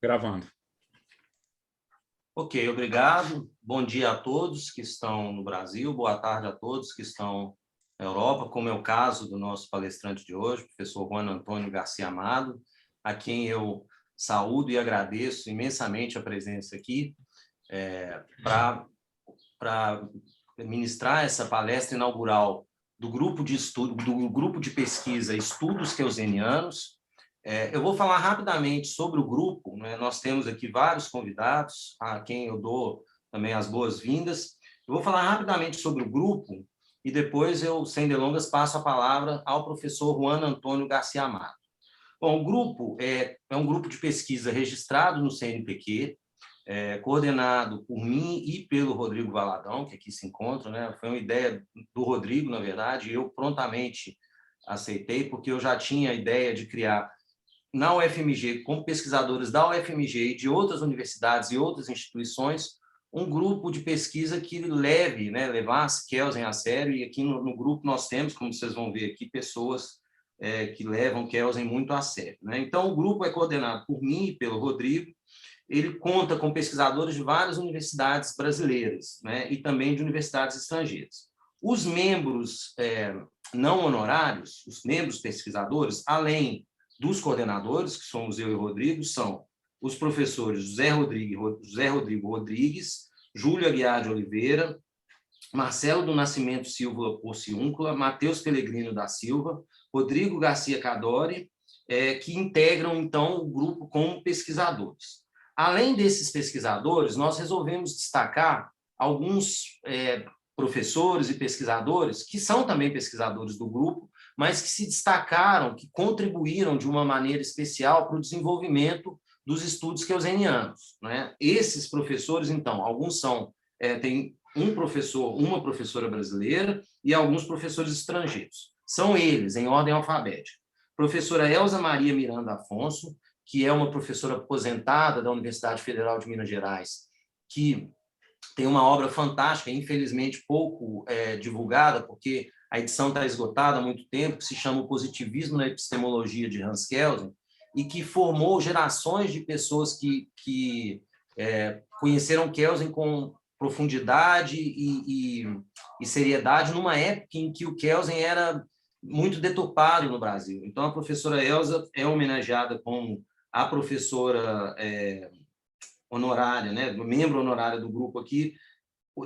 Gravando. Ok, obrigado. Bom dia a todos que estão no Brasil, boa tarde a todos que estão na Europa, como é o caso do nosso palestrante de hoje, o professor Juan Antônio Garcia Amado, a quem eu saúdo e agradeço imensamente a presença aqui para ministrar essa palestra inaugural do grupo de estudo, do grupo de pesquisa Estudos Keusenianos. Eu vou falar rapidamente sobre o grupo, né? Nós temos aqui vários convidados, a quem eu dou também as boas-vindas. Eu vou falar rapidamente sobre o grupo e depois eu, sem delongas, passo a palavra ao professor Juan Antônio Garcia Amado. Bom, o grupo é um grupo de pesquisa registrado no CNPq, coordenado por mim e pelo Rodrigo Valadão, que aqui se encontra, né? Foi uma ideia do Rodrigo, na verdade, e eu prontamente aceitei, porque eu já tinha a ideia de criar na UFMG, com pesquisadores da UFMG e de outras universidades e outras instituições, um grupo de pesquisa que levasse Kelsen a sério, e aqui no grupo nós temos, como vocês vão ver aqui, pessoas que levam Kelsen muito a sério, né? Então, o grupo é coordenado por mim e pelo Rodrigo, ele conta com pesquisadores de várias universidades brasileiras, né? E também de universidades estrangeiras. Os membros não honorários, os membros pesquisadores, além dos coordenadores, que somos eu e o Rodrigo, são os professores José Rodrigo Rodrigues, Júlio Aguiar de Oliveira, Marcelo do Nascimento Silva Porciúncula, Matheus Pellegrino da Silva, Rodrigo Garcia Cadore, que integram, então, o grupo como pesquisadores. Além desses pesquisadores, nós resolvemos destacar alguns professores e pesquisadores, que são também pesquisadores do grupo, mas que se destacaram, que contribuíram de uma maneira especial para o desenvolvimento dos estudos keusenianos, né? Esses professores, então, alguns tem um professor, uma professora brasileira e alguns professores estrangeiros. São eles, em ordem alfabética. Professora Elza Maria Miranda Afonso, que é uma professora aposentada da Universidade Federal de Minas Gerais, que tem uma obra fantástica, infelizmente pouco divulgada, porque a edição está esgotada há muito tempo, que se chama O Positivismo na Epistemologia, de Hans Kelsen, e que formou gerações de pessoas que conheceram Kelsen com profundidade e seriedade, numa época em que o Kelsen era muito deturpado no Brasil. Então, a professora Elza é homenageada como a professora honorária, né, membro honorário do grupo aqui.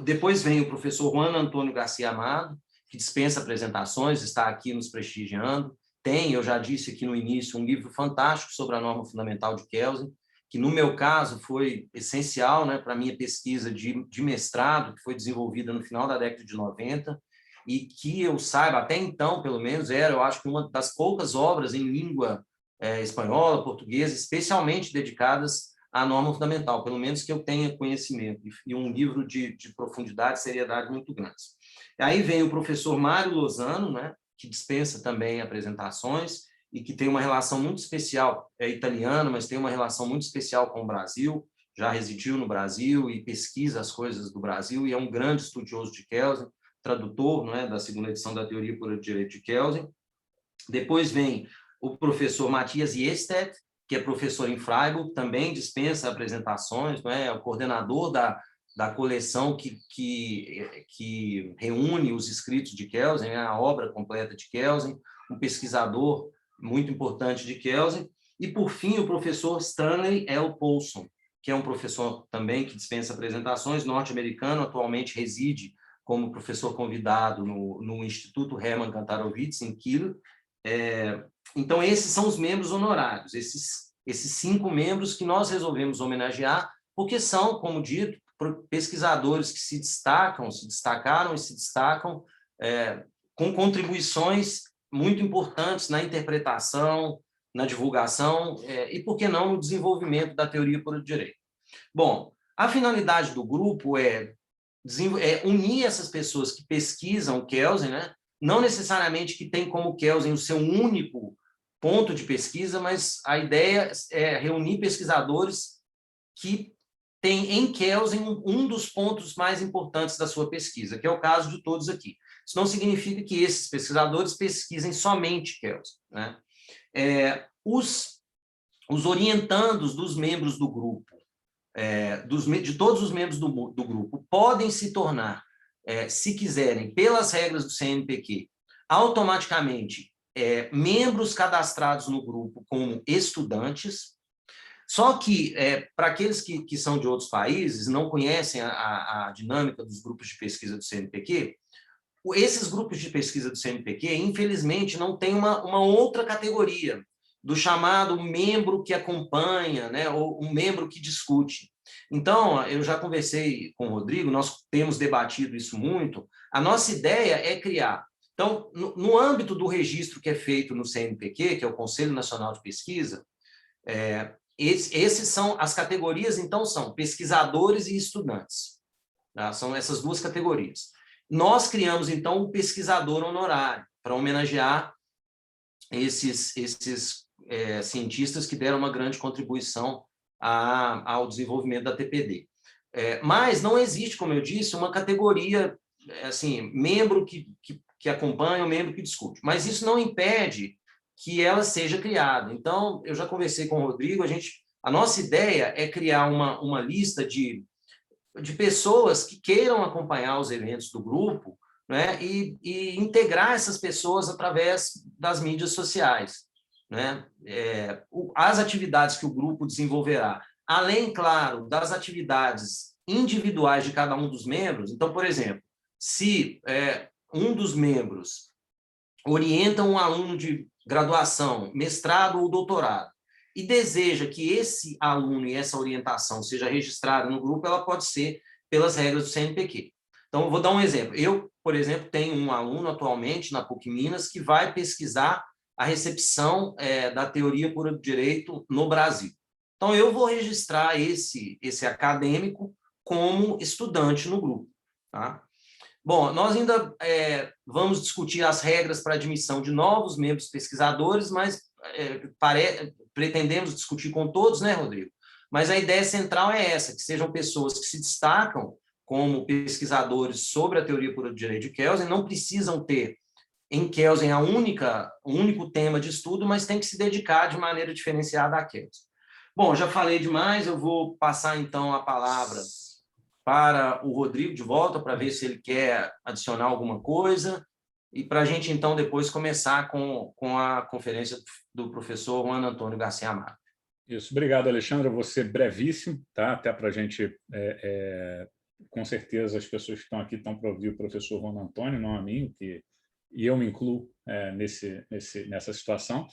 Depois vem o professor Juan Antônio Garcia Amado, que dispensa apresentações, está aqui nos prestigiando. Tem, eu já disse aqui no início, um livro fantástico sobre a norma fundamental de Kelsen, que no meu caso foi essencial, né, para a minha pesquisa de mestrado, que foi desenvolvida no final da década de 90, e que eu saiba, até então, pelo menos, eu acho que uma das poucas obras em língua espanhola, portuguesa, especialmente dedicadas à norma fundamental, pelo menos que eu tenha conhecimento, e um livro de profundidade e seriedade muito grandes. Aí vem o professor Mário Lozano, né, que dispensa também apresentações e que tem uma relação muito especial, é italiano, mas tem uma relação muito especial com o Brasil, já residiu no Brasil e pesquisa as coisas do Brasil, e é um grande estudioso de Kelsen, tradutor, não é, da segunda edição da Teoria por Direito de Kelsen. Depois vem o professor Matias Yestedt, que é professor em Freiburg, também dispensa apresentações, não é? É o coordenador da coleção que reúne os escritos de Kelsen, a obra completa de Kelsen, um pesquisador muito importante de Kelsen. E, por fim, o professor Stanley L. Paulson, que é um professor também que dispensa apresentações, norte-americano, atualmente reside como professor convidado no Instituto Hermann Kantarowicz, em Kiel. Então, esses são os membros honorários, esses 5 membros que nós resolvemos homenagear, porque são, como dito, pesquisadores que se destacaram e se destacam com contribuições muito importantes na interpretação, na divulgação e, por que não, no desenvolvimento da teoria por direito. Bom, a finalidade do grupo é unir essas pessoas que pesquisam Kelsen, né? Não necessariamente que tem como Kelsen o seu único ponto de pesquisa, mas a ideia é reunir pesquisadores que têm em Kelsen um dos pontos mais importantes da sua pesquisa, que é o caso de todos aqui. Isso não significa que esses pesquisadores pesquisem somente Kelsen, né? os orientandos dos membros do grupo, de todos os membros do grupo, podem se tornar, se quiserem, pelas regras do CNPq, automaticamente membros cadastrados no grupo como estudantes. Só que, para aqueles que são de outros países, não conhecem a dinâmica dos grupos de pesquisa do CNPq, esses grupos de pesquisa do CNPq, infelizmente, não tem uma outra categoria do chamado membro que acompanha, né, ou um membro que discute. Então, eu já conversei com o Rodrigo, nós temos debatido isso muito, a nossa ideia é criar. Então, no âmbito do registro que é feito no CNPq, que é o Conselho Nacional de Pesquisa, esses são as categorias, então, são pesquisadores e estudantes. Tá? São essas duas categorias. Nós criamos, então, o pesquisador honorário, para homenagear esses cientistas que deram uma grande contribuição ao desenvolvimento da TPD. Mas não existe, como eu disse, uma categoria, assim, membro que acompanha ou membro que discute. Mas isso não impede que ela seja criada. Então, eu já conversei com o Rodrigo, a nossa ideia é criar uma lista de pessoas que queiram acompanhar os eventos do grupo, né, e integrar essas pessoas através das mídias sociais, né? As atividades que o grupo desenvolverá, além, claro, das atividades individuais de cada um dos membros. Então, por exemplo, se um dos membros orienta um aluno de graduação, mestrado ou doutorado, e deseja que esse aluno e essa orientação seja registrada no grupo, ela pode ser pelas regras do CNPq. Então, eu vou dar um exemplo. Eu, por exemplo, tenho um aluno atualmente na PUC Minas que vai pesquisar a recepção da teoria pura do direito no Brasil. Então, eu vou registrar esse acadêmico como estudante no grupo. Tá? Bom, nós ainda vamos discutir as regras para admissão de novos membros pesquisadores, mas pretendemos discutir com todos, né, Rodrigo? Mas a ideia central é essa, que sejam pessoas que se destacam como pesquisadores sobre a teoria pura do direito de Kelsen, não precisam ter em Kelsen o único tema de estudo, mas tem que se dedicar de maneira diferenciada a Kelsen. Bom, já falei demais, eu vou passar então a palavra para o Rodrigo de volta, para ver se ele quer adicionar alguma coisa, e para a gente, então, depois começar com a conferência do professor Juan Antônio Garcia Amado. Isso, obrigado, Alexandre. Eu vou ser brevíssimo, tá? Até para a gente, com certeza, as pessoas que estão aqui estão para ouvir o professor Juan Antônio, não a mim, e eu me incluo nessa situação.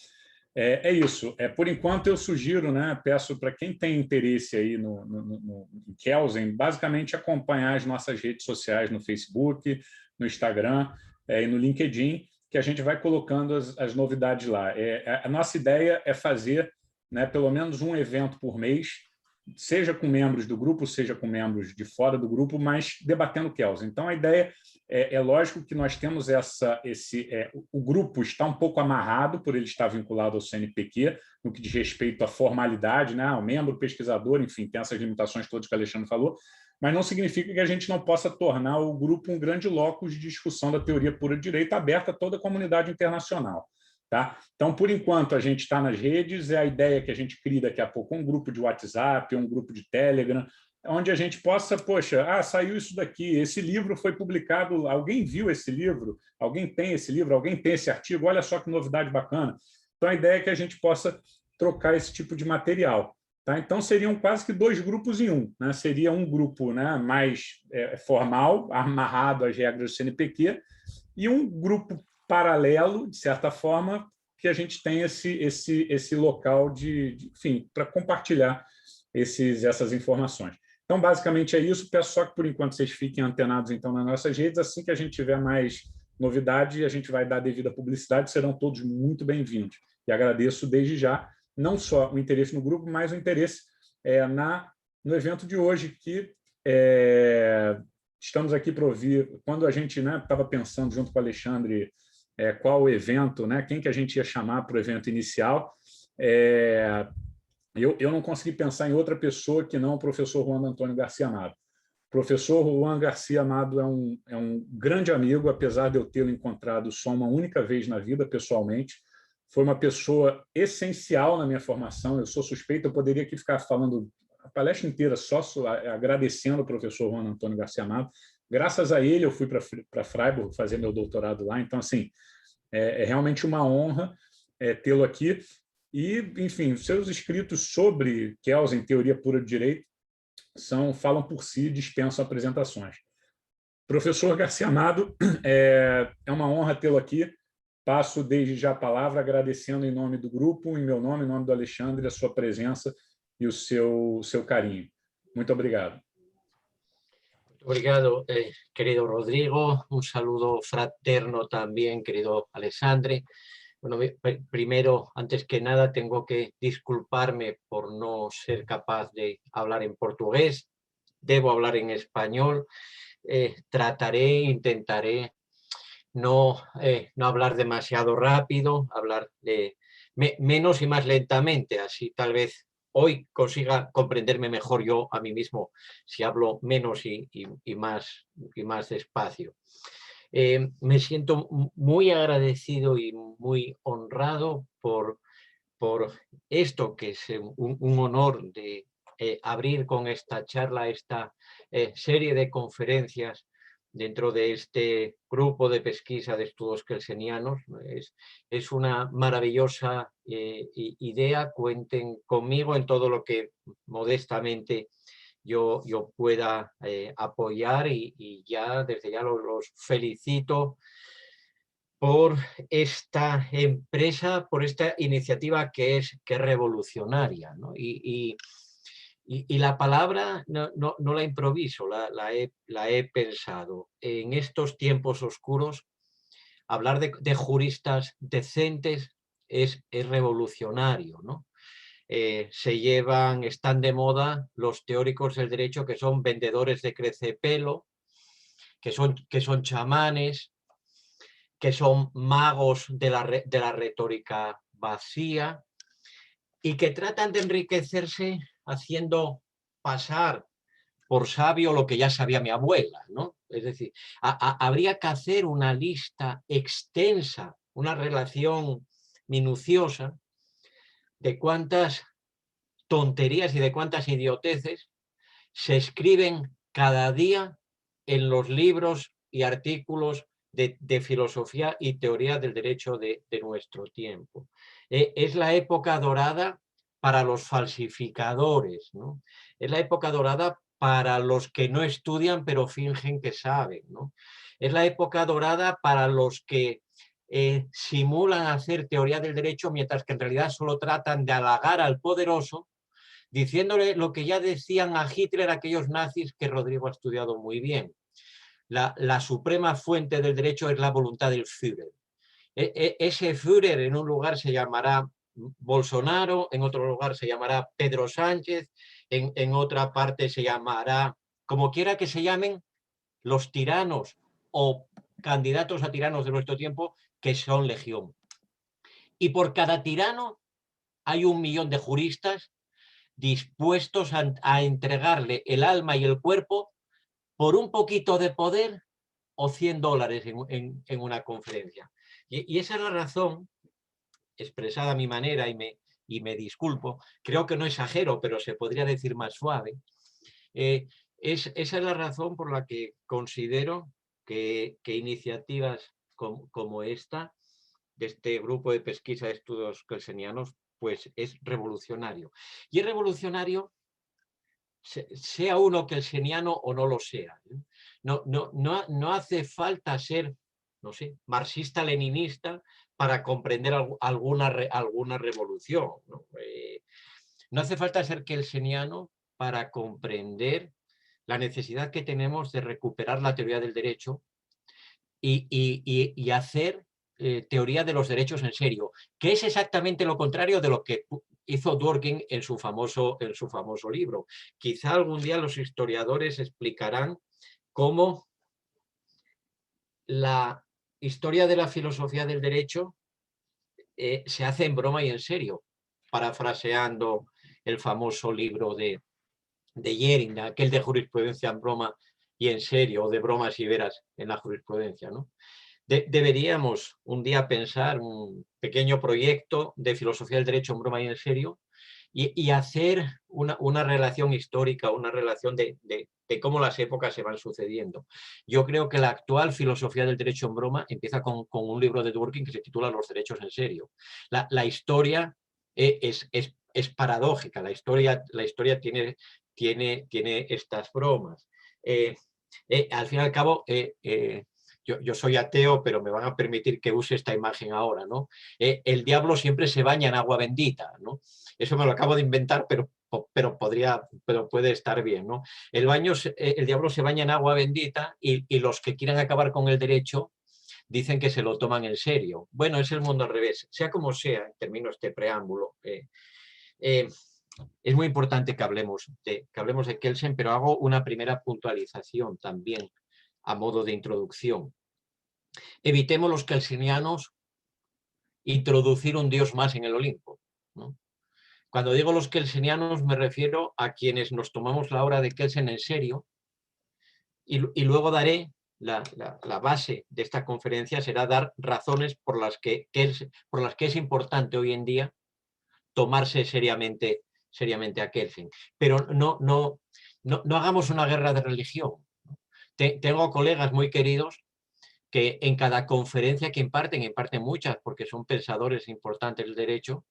É isso. Por enquanto, eu sugiro, né, peço para quem tem interesse aí em Kelsen, basicamente acompanhar as nossas redes sociais no Facebook, no Instagram e no LinkedIn, que a gente vai colocando as novidades lá. A nossa ideia é fazer, né, pelo menos um evento por mês, seja com membros do grupo, seja com membros de fora do grupo, mas debatendo Kelsen. Então, a ideia lógico que nós temos o grupo está um pouco amarrado por ele estar vinculado ao CNPq, no que diz respeito à formalidade, né? O membro, pesquisador, enfim, tem essas limitações todas que o Alexandre falou, mas não significa que a gente não possa tornar o grupo um grande locus de discussão da teoria pura de direito aberta a toda a comunidade internacional. Tá? Então, por enquanto, a gente está nas redes, a ideia que a gente crie daqui a pouco um grupo de WhatsApp, um grupo de Telegram, onde a gente possa, poxa, saiu isso daqui, esse livro foi publicado, alguém viu esse livro, alguém tem esse livro, alguém tem esse artigo, olha só que novidade bacana. Então, a ideia é que a gente possa trocar esse tipo de material. Tá? Então, seriam quase que dois grupos em um. Né? Seria um grupo, né, mais formal, amarrado às regras do CNPq, e um grupo paralelo, de certa forma, que a gente tem esse local enfim, para compartilhar essas informações. Então, basicamente é isso. Peço só que, por enquanto, vocês fiquem antenados então, nas nossas redes. Assim que a gente tiver mais novidade, a gente vai dar a devida publicidade. Serão todos muito bem-vindos. E agradeço desde já, não só o interesse no grupo, mas o interesse no evento de hoje, que estamos aqui para ouvir. Quando a gente estava pensando, junto com o Alexandre, qual o evento, né, quem que a gente ia chamar para o evento inicial, eu não consegui pensar em outra pessoa que não o professor Juan Antônio Garcia Amado. O professor Juan Garcia Amado é um grande amigo, apesar de eu tê-lo encontrado só uma única vez na vida, pessoalmente. foi uma pessoa essencial na minha formação. Eu sou suspeito, eu poderia aqui ficar falando a palestra inteira só agradecendo o professor Juan Antônio Garcia Amado. Graças a ele, eu fui para Freiburg fazer meu doutorado lá. Então, assim, é realmente uma honra tê-lo aqui. E, enfim, os seus escritos sobre Kelsen, teoria pura do direito, falam por si, dispensam apresentações. Professor Garcia Amado, é uma honra tê-lo aqui. Passo desde já a palavra, agradecendo em nome do grupo, em meu nome, em nome do Alexandre, a sua presença e o seu carinho. Muito obrigado. Obrigado, querido Rodrigo. Un saludo fraterno también, querido Alexandre. Bueno, primero, antes que nada, tengo que disculparme por no ser capaz de hablar en portugués. Debo hablar en español. Intentaré no hablar demasiado rápido, hablar menos y más lentamente, así tal vez hoy consiga comprenderme mejor yo a mí mismo si hablo menos y más despacio. Me siento muy agradecido y muy honrado por esto, que es un honor de abrir con esta charla, esta serie de conferencias dentro de este grupo de pesquisa de estudios kelsenianos. Es una maravillosa idea. Cuenten conmigo en todo lo que modestamente yo pueda apoyar, y ya desde ya los felicito por esta empresa, por esta iniciativa que es revolucionaria, ¿no? Y la palabra no la improviso, la he pensado. En estos tiempos oscuros, hablar de juristas decentes es revolucionario, ¿no? Están de moda los teóricos del derecho que son vendedores de crecepelo, que son chamanes, que son magos de la retórica vacía, y que tratan de enriquecerse haciendo pasar por sabio lo que ya sabía mi abuela, ¿no? Es decir, habría que hacer una lista extensa, una relación minuciosa de cuántas tonterías y de cuántas idioteces se escriben cada día en los libros y artículos de filosofía y teoría del derecho de nuestro tiempo. Es la época dorada para los falsificadores, ¿no? Es la época dorada para los que no estudian pero fingen que saben, ¿no? Es la época dorada para los que simulan hacer teoría del derecho mientras que en realidad solo tratan de halagar al poderoso, diciéndole lo que ya decían a Hitler aquellos nazis que Rodrigo ha estudiado muy bien. La suprema fuente del derecho es la voluntad del Führer. Ese Führer en un lugar se llamará Bolsonaro, en otro lugar se llamará Pedro Sánchez, en otra parte se llamará, como quiera que se llamen, los tiranos o candidatos a tiranos de nuestro tiempo, que son legión. Y por cada tirano hay 1 millón de juristas dispuestos a entregarle el alma y el cuerpo por un poquito de poder o $100 en una conferencia. Y esa es la razón, expresada a mi manera, y me disculpo, creo que no exagero, pero se podría decir más suave. Esa es la razón por la que considero que iniciativas como esta, de este grupo de pesquisa de estudios kelsenianos, pues es revolucionario. Y es revolucionario sea uno kelseniano o no lo sea. No hace falta ser, no sé, marxista-leninista para comprender alguna revolución, ¿no? No hace falta ser kelseniano para comprender la necesidad que tenemos de recuperar la teoría del derecho y hacer teoría de los derechos en serio, que es exactamente lo contrario de lo que hizo Dworkin en su famoso libro. Quizá algún día los historiadores explicarán cómo la historia de la filosofía del derecho se hace en broma y en serio, parafraseando el famoso libro de Jering, aquel de jurisprudencia en broma y en serio, o de bromas y veras en la jurisprudencia, ¿no? Deberíamos un día pensar un pequeño proyecto de filosofía del derecho en broma y en serio y hacer una relación histórica, una relación de cómo las épocas se van sucediendo. Yo creo que la actual filosofía del derecho en broma empieza con un libro de Dworkin que se titula Los derechos en serio. La historia es paradójica, la historia tiene estas bromas. Al fin y al cabo, yo soy ateo, pero me van a permitir que use esta imagen ahora, ¿no? El diablo siempre se baña en agua bendita, ¿no? Eso me lo acabo de inventar, pero puede estar bien, ¿no? El diablo se baña en agua bendita y los que quieran acabar con el derecho dicen que se lo toman en serio. Bueno, es el mundo al revés. Sea como sea, termino este preámbulo, es muy importante que hablemos de Kelsen, pero hago una primera puntualización también a modo de introducción. Evitemos los kelsenianos introducir un dios más en el Olimpo, ¿no? Cuando digo los kelsenianos me refiero a quienes nos tomamos la obra de Kelsen en serio y luego daré la base de esta conferencia será dar razones por las que es importante hoy en día tomarse seriamente a Kelsen. Pero no hagamos una guerra de religión. Tengo colegas muy queridos que en cada conferencia que imparten muchas porque son pensadores importantes del derecho,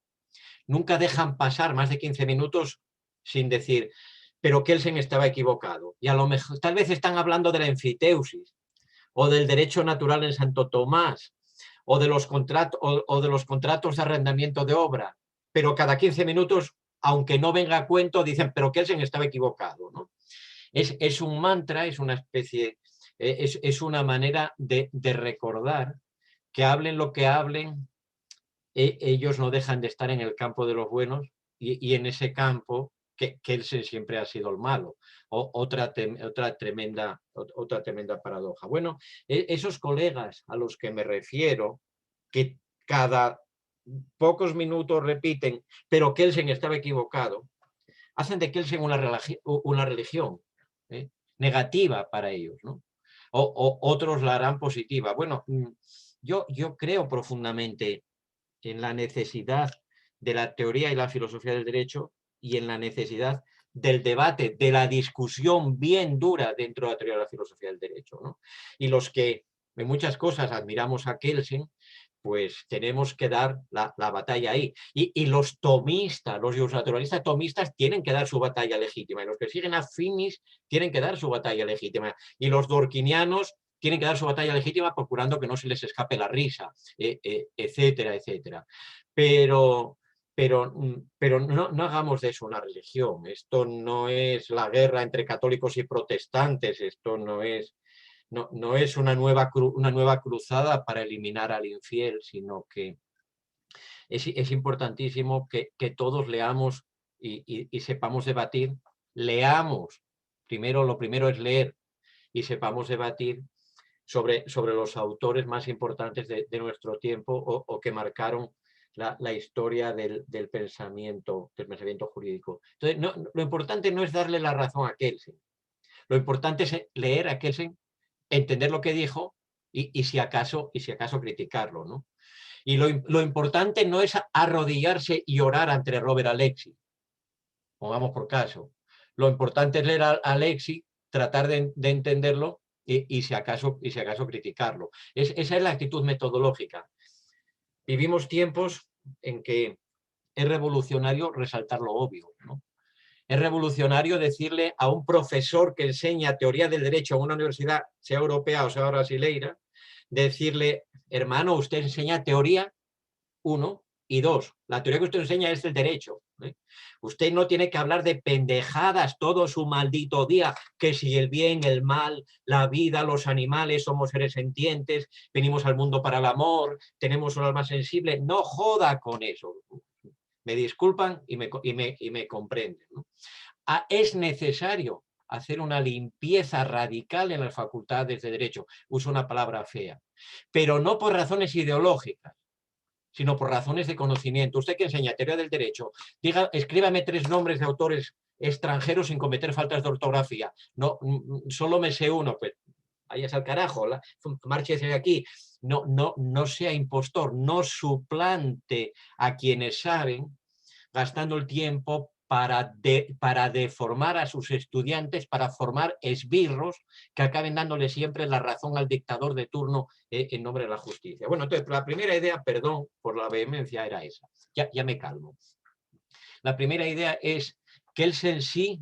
nunca dejan pasar más de 15 minutos sin decir, pero Kelsen estaba equivocado. Y a lo mejor, tal vez están hablando de la enfiteusis, o del derecho natural en Santo Tomás, o de los contratos de arrendamiento de obra, pero cada 15 minutos, aunque no venga a cuento, dicen, pero Kelsen estaba equivocado, ¿no? Es un mantra, es una especie, es una manera de recordar que hablen lo que hablen, ellos no dejan de estar en el campo de los buenos y en ese campo que Kelsen siempre ha sido el malo. Otra tremenda paradoja. Bueno, esos colegas a los que me refiero, que cada pocos minutos repiten, pero Kelsen estaba equivocado, hacen de Kelsen una religión negativa para ellos, ¿no? Otros la harán positiva. Bueno, yo creo profundamente en la necesidad de la teoría y la filosofía del derecho y en la necesidad del debate, de la discusión bien dura dentro de la teoría y la filosofía del derecho, ¿no? Y los que en muchas cosas admiramos a Kelsen, pues tenemos que dar la batalla ahí. Y los tomistas, los naturalistas tomistas tienen que dar su batalla legítima. Y los que siguen a Finis tienen que dar su batalla legítima. Y los dworkinianos tienen que dar su batalla legítima procurando que no se les escape la risa, etcétera, etcétera. Pero no hagamos de eso una religión. Esto no es la guerra entre católicos y protestantes, esto no es una nueva cruzada para eliminar al infiel, sino que es importantísimo que todos leamos y sepamos debatir. Leamos, lo primero es leer y sepamos debatir sobre los autores más importantes de nuestro tiempo o que marcaron la historia del pensamiento jurídico. Entonces, lo importante no es darle la razón a Kelsen. Lo importante es leer a Kelsen, entender lo que dijo y si acaso criticarlo, ¿no? Y lo importante no es arrodillarse y orar ante Robert Alexis, pongamos por caso. Lo importante es leer a Alexis, tratar de entenderlo y si acaso criticarlo. Esa es la actitud metodológica. Vivimos tiempos en que es revolucionario resaltar lo obvio, ¿no? Es revolucionario decirle a un profesor que enseña teoría del derecho en una universidad, sea europea o sea brasileira, decirle, hermano, usted enseña teoría, 1, y 2, la teoría que usted enseña es del derecho. Usted no tiene que hablar de pendejadas todo su maldito día, que si el bien, el mal, la vida, los animales, somos seres sentientes, venimos al mundo para el amor, tenemos un alma sensible. No joda con eso. Me disculpan y me comprenden, ¿no? Es necesario hacer una limpieza radical en las facultades de derecho. Uso una palabra fea, pero no por razones ideológicas, sino por razones de conocimiento. Usted que enseña teoría del derecho, escríbame 3 nombres de autores extranjeros sin cometer faltas de ortografía. No, solo me sé uno, pues váyase al carajo, márchese de aquí, no sea impostor, no suplante a quienes saben, gastando el tiempo para deformar a sus estudiantes, para formar esbirros que acaben dándole siempre la razón al dictador de turno en nombre de la justicia. Bueno, entonces, la primera idea, perdón por la vehemencia, era esa. Ya me calmo. La primera idea es que él en sí,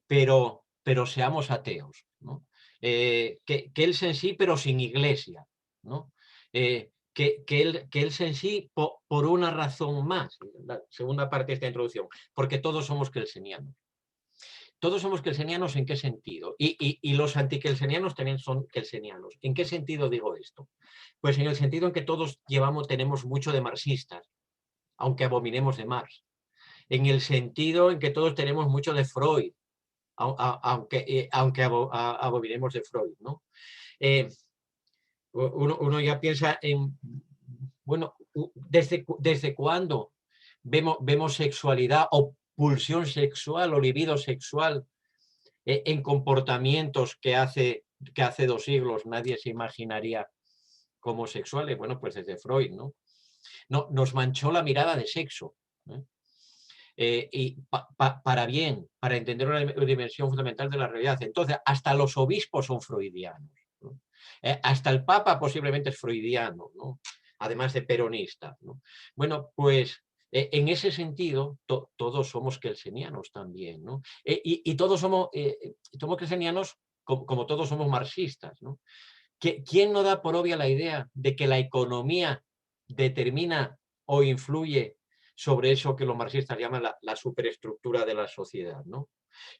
pero seamos ateos, ¿no? Que él en sí, pero sin iglesia, ¿no? Que él en sí por una razón más, la segunda parte de esta introducción, porque todos somos kelsenianos. Todos somos kelsenianos, ¿en qué sentido? Y los antikelsenianos también son kelsenianos. ¿En qué sentido digo esto? Pues en el sentido en que todos tenemos mucho de marxistas, aunque abominemos de Marx. En el sentido en que todos tenemos mucho de Freud, aunque abominemos de Freud, ¿no? Uno ya piensa en, bueno, ¿desde cuándo vemos sexualidad o pulsión sexual o libido sexual en comportamientos que hace 2 siglos nadie se imaginaría como sexuales? Bueno, pues desde Freud, ¿no? Nos manchó la mirada de sexo, ¿eh? Y para bien, para entender una dimensión fundamental de la realidad. Entonces, hasta los obispos son freudianos, ¿no? Hasta el Papa posiblemente es freudiano, ¿no? Además de peronista, ¿no? Bueno, pues en ese sentido, todos somos kelsenianos también, ¿no? Y todos somos kelsenianos como todos somos marxistas, ¿no? ¿Quién no da por obvia la idea de que la economía determina o influye sobre eso que los marxistas llaman la superestructura de la sociedad, ¿no?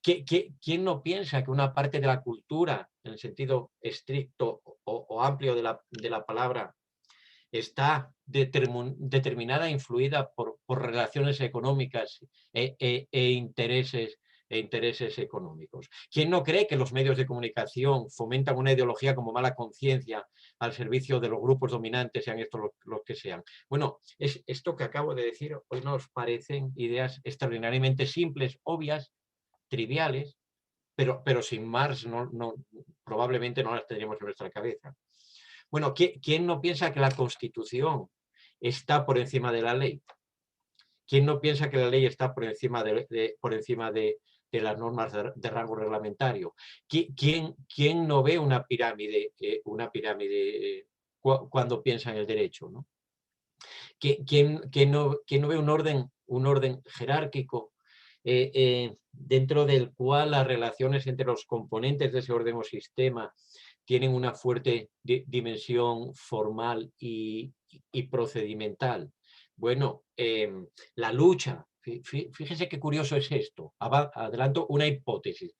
¿Quién no piensa que una parte de la cultura, en el sentido estricto o amplio de la palabra, está determinada e influida por relaciones económicas e intereses económicos? ¿Quién no cree que los medios de comunicación fomentan una ideología como mala conciencia al servicio de los grupos dominantes, sean estos los que sean? Bueno, esto que acabo de decir hoy nos parecen ideas extraordinariamente simples, obvias, triviales, pero sin Marx probablemente no las tendríamos en nuestra cabeza. Bueno, ¿quién no piensa que la Constitución está por encima de la ley? ¿Quién no piensa que la ley está por encima de las normas de rango reglamentario? ¿Quién no ve una pirámide cuando piensa en el derecho, ¿no? ¿Quién no ve un orden jerárquico dentro del cual las relaciones entre los componentes de ese orden o sistema tienen una fuerte dimensión formal y procedimental? Bueno, la lucha, fíjese qué curioso es esto. Adelanto una hipótesis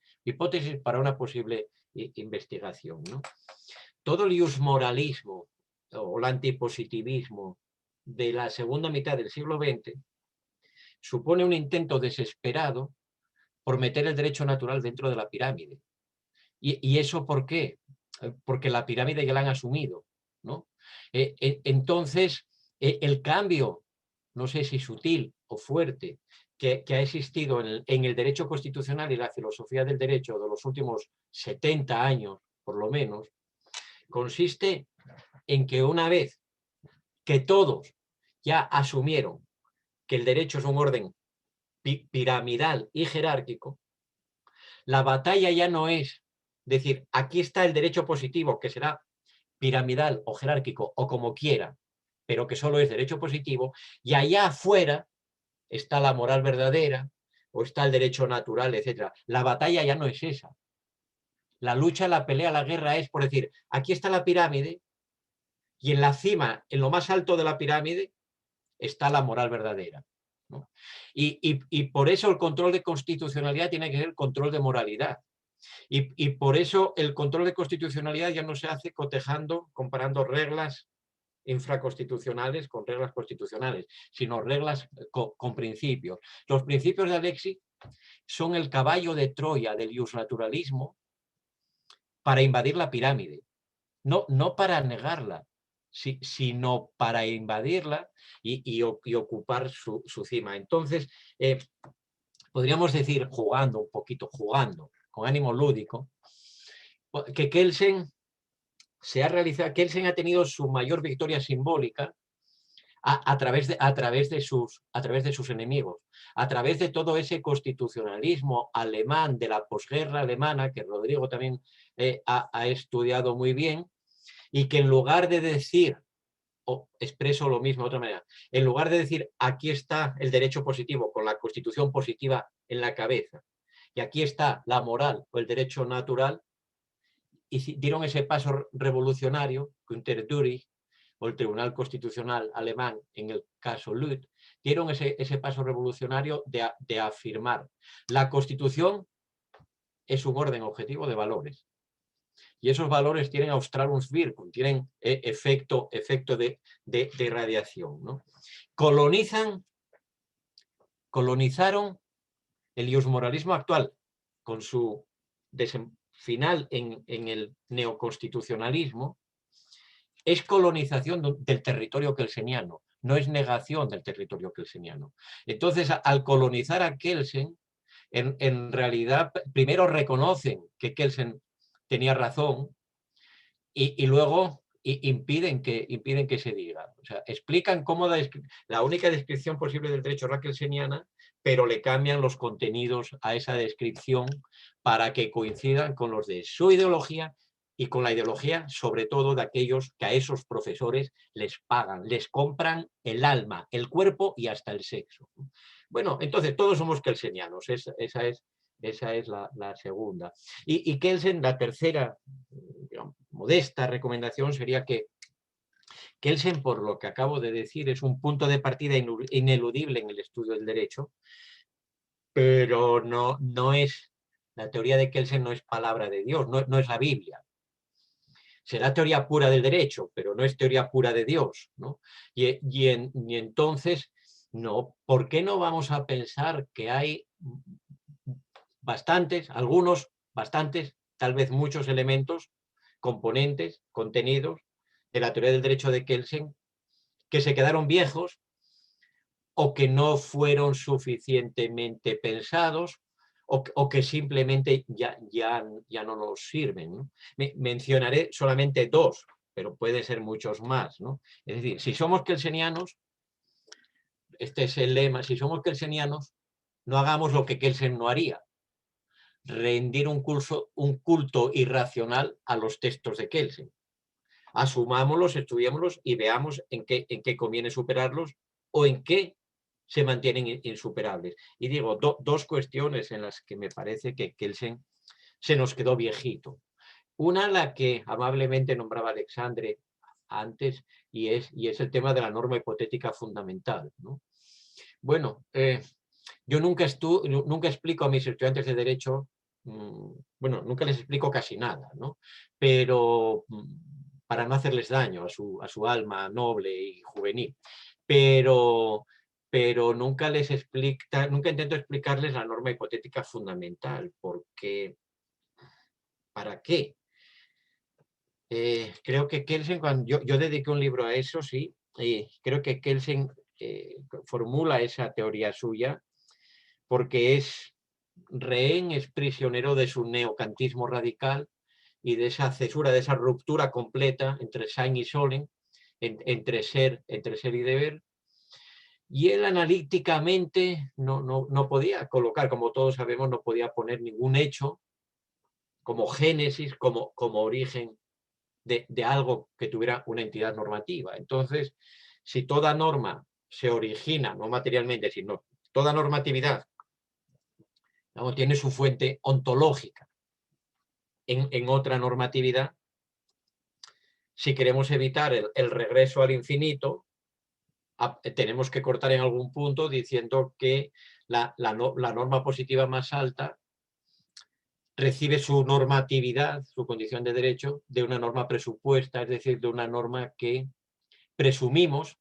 para una posible investigación, ¿no? Todo el iusmoralismo o el antipositivismo de la segunda mitad del siglo XX supone un intento desesperado por meter el derecho natural dentro de la pirámide. ¿Y eso por qué? Porque la pirámide ya la han asumido, ¿no? Entonces, el cambio, no sé si sutil o fuerte, que ha existido en el derecho constitucional y la filosofía del derecho de los últimos 70 años, por lo menos, consiste en que una vez que todos ya asumieron que el derecho es un orden piramidal y jerárquico, la batalla ya no es decir, aquí está el derecho positivo, que será piramidal o jerárquico o como quiera, pero que solo es derecho positivo, y allá afuera está la moral verdadera o está el derecho natural, etc. La batalla ya no es esa. La lucha, la pelea, la guerra es por decir, aquí está la pirámide y en la cima, en lo más alto de la pirámide, está la moral verdadera, ¿no? Y por eso el control de constitucionalidad tiene que ser el control de moralidad. Y por eso el control de constitucionalidad ya no se hace comparando reglas infraconstitucionales con reglas constitucionales, sino reglas con principios. Los principios de Alexis son el caballo de Troya del iusnaturalismo para invadir la pirámide, no para negarla, sino para invadirla y ocupar su cima. Entonces, podríamos decir, jugando, con ánimo lúdico, que Kelsen se ha realizado, Kelsen ha tenido su mayor victoria simbólica a través de sus enemigos, a través de todo ese constitucionalismo alemán de la posguerra alemana, que Rodrigo también ha estudiado muy bien, y que en lugar de decir, o expreso lo mismo de otra manera, en lugar de decir aquí está el derecho positivo con la constitución positiva en la cabeza, y aquí está la moral o el derecho natural, y dieron ese paso revolucionario, Günter Dürig, o el Tribunal Constitucional alemán, en el caso Lüth, dieron ese paso revolucionario de afirmar la Constitución es un orden objetivo de valores. Y esos valores tienen Australungswirkung, tienen efecto de irradiación, ¿no? Colonizaron el iusmoralismo actual con su final en el neoconstitucionalismo. Es colonización del territorio kelseniano, no es negación del territorio kelseniano. Entonces, al colonizar a Kelsen, en realidad, primero reconocen que Kelsen tenía razón y luego impiden que se diga. O sea, explican cómo la única descripción posible del derecho era kelseniana, pero le cambian los contenidos a esa descripción para que coincidan con los de su ideología y con la ideología, sobre todo, de aquellos que a esos profesores les pagan, les compran el alma, el cuerpo y hasta el sexo. Bueno, entonces todos somos kelsenianos, esa es la segunda. Y Kelsen, la tercera, digamos, modesta recomendación sería que Kelsen, por lo que acabo de decir, es un punto de partida ineludible en el estudio del derecho, pero no es, la teoría de Kelsen no es palabra de Dios, no es la Biblia. Será teoría pura del derecho, pero no es teoría pura de Dios, ¿no? Y entonces, no, ¿por qué no vamos a pensar que hay bastantes, tal vez muchos elementos, componentes, contenidos de la teoría del derecho de Kelsen que se quedaron viejos o que no fueron suficientemente pensados o que simplemente ya no nos sirven, ¿no? Mencionaré solamente dos, pero pueden ser muchos más, ¿no? Es decir, si somos kelsenianos, este es el lema, si somos kelsenianos, no hagamos lo que Kelsen no haría, rendir un culto irracional a los textos de Kelsen. Asumámoslos, estudiémoslos y veamos en qué conviene superarlos o en qué se mantienen insuperables. Y digo, dos cuestiones en las que me parece que Kelsen se nos quedó viejito. Una, la que amablemente nombraba Alexandre antes, y es el tema de la norma hipotética fundamental, ¿no? Bueno, yo nunca explico a mis estudiantes de Derecho, bueno, nunca les explico casi nada, ¿no? Pero para no hacerles daño a su alma noble y juvenil. Pero nunca intento explicarles la norma hipotética fundamental, porque ¿para qué? Creo que Kelsen, cuando yo dediqué un libro a eso, sí, creo que Kelsen formula esa teoría suya porque es rehén, es prisionero de su neocantismo radical y de esa cesura, de esa ruptura completa entre Sein y Sollen, entre ser y deber. Y él analíticamente no podía colocar, como todos sabemos, no podía poner ningún hecho como génesis, como origen de algo que tuviera una entidad normativa. Entonces, si toda norma se origina, no materialmente, sino toda normatividad, ¿no?, tiene su fuente ontológica en otra normatividad, si queremos evitar el regreso al infinito, tenemos que cortar en algún punto diciendo que la norma positiva más alta recibe su normatividad, su condición de derecho, de una norma presupuesta, es decir, de una norma que presumimos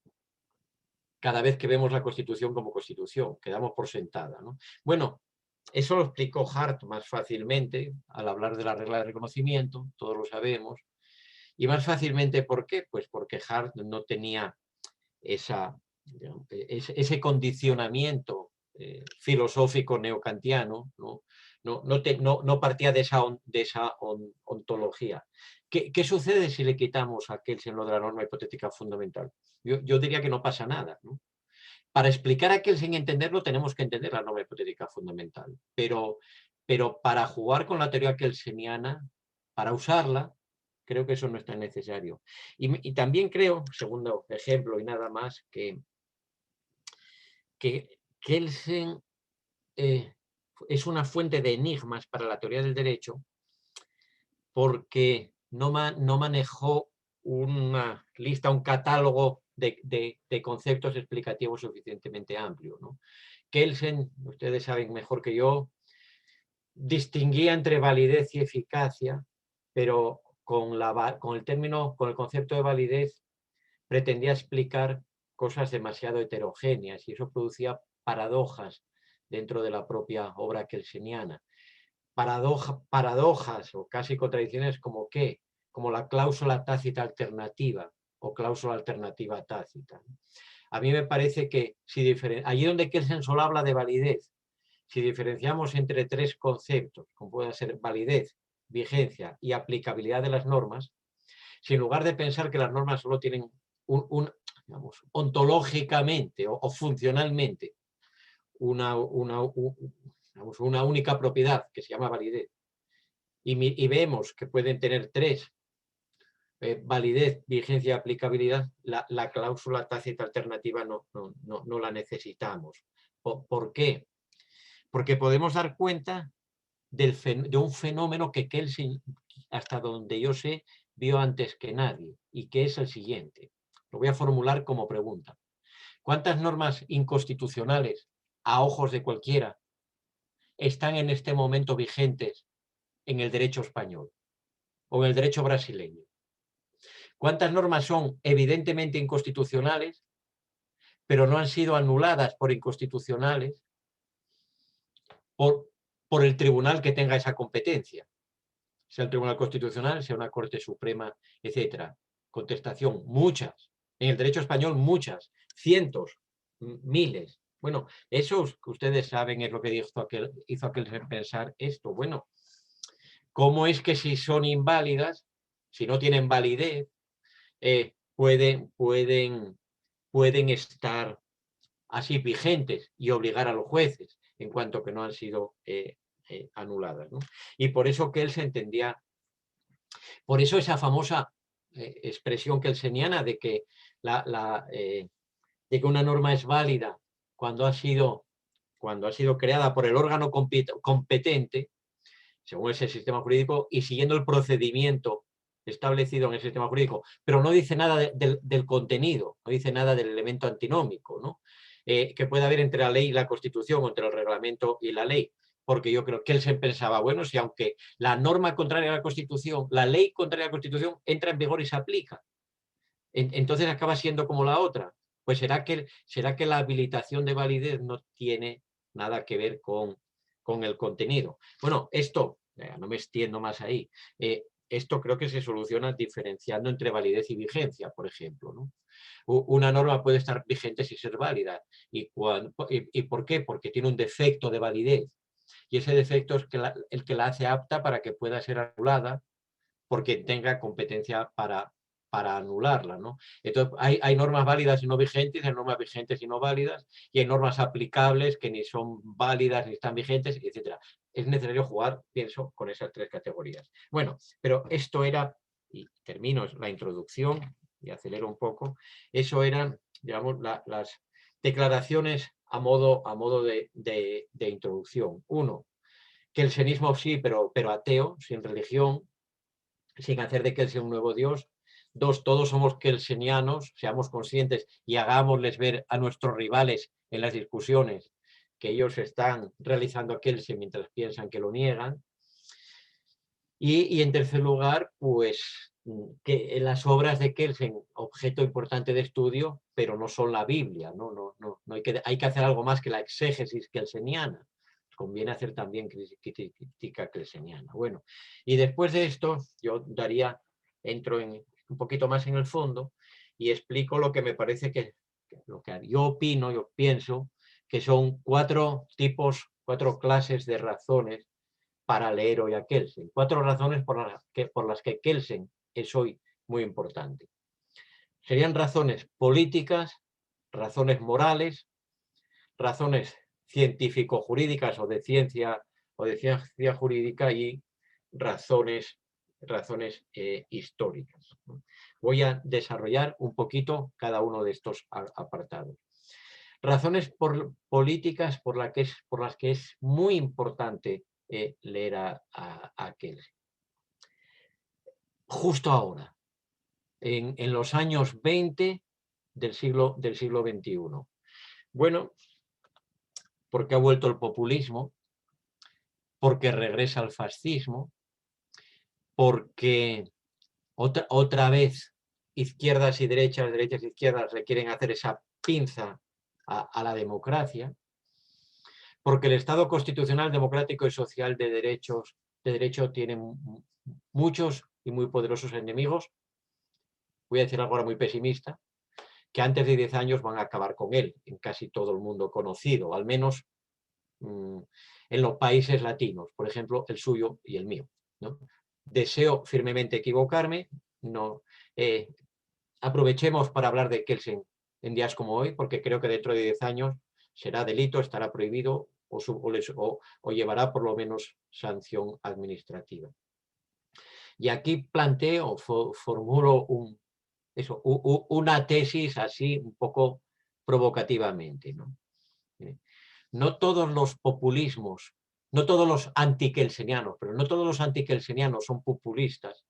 cada vez que vemos la Constitución como Constitución, que damos por sentada, ¿no? Bueno, eso lo explicó Hart más fácilmente al hablar de la regla de reconocimiento, todos lo sabemos, y más fácilmente, ¿por qué? Pues porque Hart no tenía ese condicionamiento filosófico neocantiano, ¿no?, no partía de esa ontología. ¿Qué sucede si le quitamos a Kelsen lo de la norma hipotética fundamental? Yo diría que no pasa nada, ¿no? Para explicar a Kelsen y entenderlo tenemos que entender la norma hipotética fundamental, pero para jugar con la teoría kelseniana, para usarla, creo que eso no es tan necesario. Y también creo, segundo ejemplo y nada más, que Kelsen es una fuente de enigmas para la teoría del derecho porque no manejó una lista, un catálogo de conceptos explicativos suficientemente amplio, ¿no? Kelsen, ustedes saben mejor que yo, distinguía entre validez y eficacia, pero con el concepto de validez pretendía explicar cosas demasiado heterogéneas y eso producía paradojas dentro de la propia obra kelseniana. Paradojas o casi contradicciones como ¿qué? Como la cláusula tácita alternativa o cláusula alternativa tácita. A mí me parece que allí donde Kelsen solo habla de validez, si diferenciamos entre tres conceptos, como puede ser validez, vigencia y aplicabilidad de las normas, si en lugar de pensar que las normas solo tienen digamos, ontológicamente o funcionalmente una única propiedad que se llama validez, y vemos que pueden tener tres, validez, vigencia y aplicabilidad, la cláusula tácita alternativa no la necesitamos. ¿Por qué? Porque podemos dar cuenta de un fenómeno que Kelsen, hasta donde yo sé, vio antes que nadie, y que es el siguiente. Lo voy a formular como pregunta. ¿Cuántas normas inconstitucionales, a ojos de cualquiera, están en este momento vigentes en el derecho español o en el derecho brasileño? ¿Cuántas normas son evidentemente inconstitucionales, pero no han sido anuladas por inconstitucionales por el tribunal que tenga esa competencia? Sea el Tribunal Constitucional, sea una Corte Suprema, etcétera. Contestación, muchas. En el derecho español, muchas. Cientos, miles. Bueno, eso que ustedes saben es lo que hizo aquel pensar esto. Bueno, ¿cómo es que si son inválidas, si no tienen validez, pueden estar así vigentes y obligar a los jueces en cuanto que no han sido anuladas, ¿no? Y por eso que él se entendía, por eso esa famosa expresión kelseniana de que, de que una norma es válida cuando ha sido creada por el órgano competente, según ese sistema jurídico, y siguiendo el procedimiento establecido en el sistema jurídico, pero no dice nada del contenido, no dice nada del elemento antinómico, ¿no? Que puede haber entre la ley y la Constitución, o entre el reglamento y la ley, porque yo creo que él se pensaba, bueno, si aunque la norma contraria a la Constitución, la ley contraria a la Constitución entra en vigor y se aplica, entonces acaba siendo como la otra, pues será que la habilitación de validez no tiene nada que ver con el contenido. Bueno, esto, no me extiendo más ahí, esto creo que se soluciona diferenciando entre validez y vigencia, por ejemplo, ¿no? Una norma puede estar vigente sin ser válida. ¿Y por qué? Porque tiene un defecto de validez. Y ese defecto es el que la hace apta para que pueda ser anulada porque tenga competencia para anularla, ¿no? Entonces, hay normas válidas y no vigentes, hay normas vigentes y no válidas, y hay normas aplicables que ni son válidas ni están vigentes, etc. Es necesario jugar, pienso, con esas tres categorías. Bueno, pero esto era, y termino la introducción y acelero un poco, eso eran, digamos, las declaraciones a modo de introducción. Uno, que el kelsenianismo sí, pero ateo, sin religión, sin hacer de Kelsen un nuevo Dios. Dos, todos somos kelsenianos, seamos conscientes y hagámosles ver a nuestros rivales en las discusiones que ellos están realizando a Kelsen mientras piensan que lo niegan. Y en tercer lugar, pues que las obras de Kelsen, objeto importante de estudio, pero no son la Biblia, ¿no? Hay que hacer algo más que la exégesis kelseniana. Conviene hacer también crítica kelseniana. Bueno, y después de esto yo entro un poquito más en el fondo y explico lo que me parece lo que yo opino, yo pienso, que son cuatro clases de razones para leer hoy a Kelsen. 4 razones por las que Kelsen es hoy muy importante. Serían razones políticas, razones morales, razones científico-jurídicas o de ciencia jurídica y razones históricas. Voy a desarrollar un poquito cada uno de estos apartados. Razones políticas por las que es muy importante leer a Kelsen. Justo ahora, en los años 20 del siglo XXI. Bueno, porque ha vuelto el populismo, porque regresa el fascismo, porque otra vez izquierdas y derechas, derechas y izquierdas le quieren hacer esa pinza a la democracia, porque el Estado constitucional, democrático y social de derecho tiene muchos y muy poderosos enemigos. Voy a decir algo ahora muy pesimista, que antes de 10 años van a acabar con él, en casi todo el mundo conocido, al menos en los países latinos, por ejemplo, el suyo y el mío, ¿no? Deseo firmemente equivocarme, no, aprovechemos para hablar de Kelsen en días como hoy, porque creo que dentro de 10 años será delito, estará prohibido o llevará por lo menos sanción administrativa. Y aquí planteo, formulo una tesis así un poco provocativamente, ¿no? No todos los populismos, no todos los antikelsenianos, pero no todos los antikelsenianos son populistas,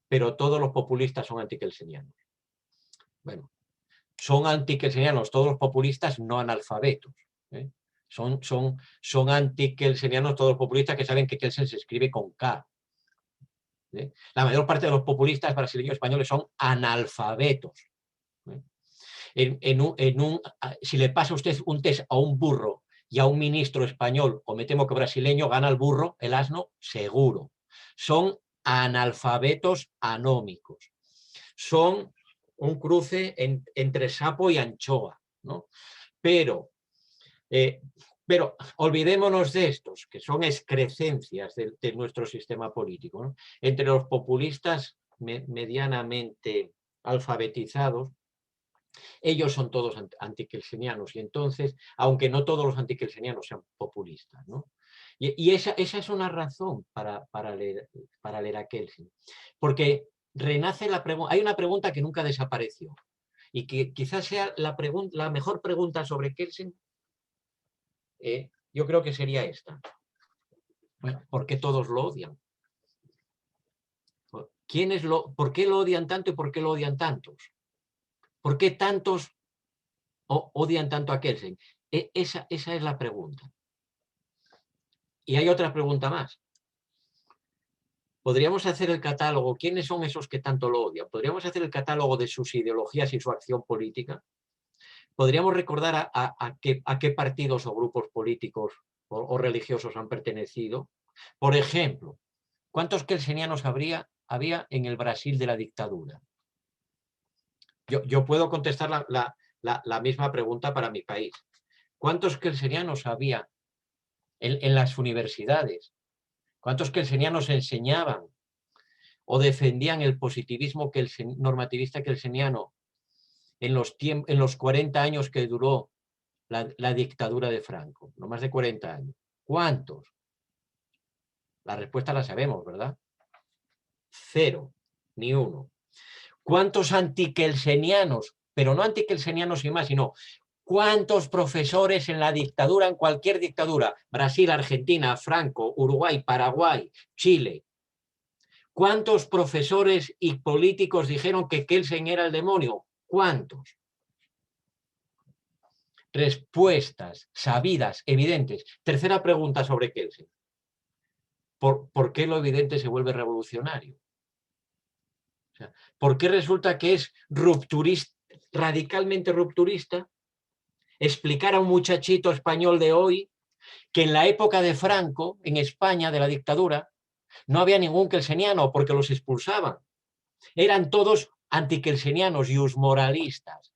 pero todos los populistas son antikelsenianos. Bueno, son antikelsenianos todos los populistas no analfabetos. Son antikelsenianos todos los populistas que saben que Kelsen se escribe con K. La mayor parte de los populistas brasileños y españoles son analfabetos. Si le pasa a usted un test a un burro y a un ministro español, o me temo que brasileño, gana el burro, el asno, seguro. Son analfabetos anómicos. Son un cruce entre sapo y anchoa, ¿no? Pero olvidémonos de estos, que son excrescencias de nuestro sistema político, ¿no? Entre los populistas medianamente alfabetizados, ellos son todos antikelsenianos, y entonces, aunque no todos los antikelsenianos sean populistas, ¿no? Y esa es una razón para leer a Kelsen, porque renace hay una pregunta que nunca desapareció, y que quizás sea la mejor pregunta sobre Kelsen. Yo creo que sería esta. ¿Por qué todos lo odian? ¿Por qué lo odian tanto y por qué lo odian tantos? ¿Por qué tantos odian tanto a Kelsen? Esa es la pregunta. Y hay otra pregunta más. ¿Podríamos hacer el catálogo? ¿Quiénes son esos que tanto lo odian? ¿Podríamos hacer el catálogo de sus ideologías y su acción política? ¿Podríamos recordar a qué partidos o grupos políticos o religiosos han pertenecido? Por ejemplo, ¿cuántos kelsenianos había en el Brasil de la dictadura? Yo puedo contestar la misma pregunta para mi país. ¿Cuántos kelsenianos había en las universidades? ¿Cuántos kelsenianos enseñaban o defendían el positivismo normativista kelseniano en los 40 años que duró la dictadura de Franco? No más de 40 años. ¿Cuántos? La respuesta la sabemos, ¿verdad? 0, ni uno. ¿Cuántos antikelsenianos? Pero no antikelsenianos y más, sino ¿cuántos profesores en la dictadura, en cualquier dictadura? Brasil, Argentina, Franco, Uruguay, Paraguay, Chile. ¿Cuántos profesores y políticos dijeron que Kelsen era el demonio? ¿Cuántos? Respuestas sabidas, evidentes. Tercera pregunta sobre Kelsen. ¿Por qué lo evidente se vuelve revolucionario? O sea, ¿por qué resulta que es rupturista, radicalmente rupturista, explicar a un muchachito español de hoy que en la época de Franco, en España, de la dictadura, no había ningún kelseniano porque los expulsaban? Eran todos antikelsenianos y usmoralistas.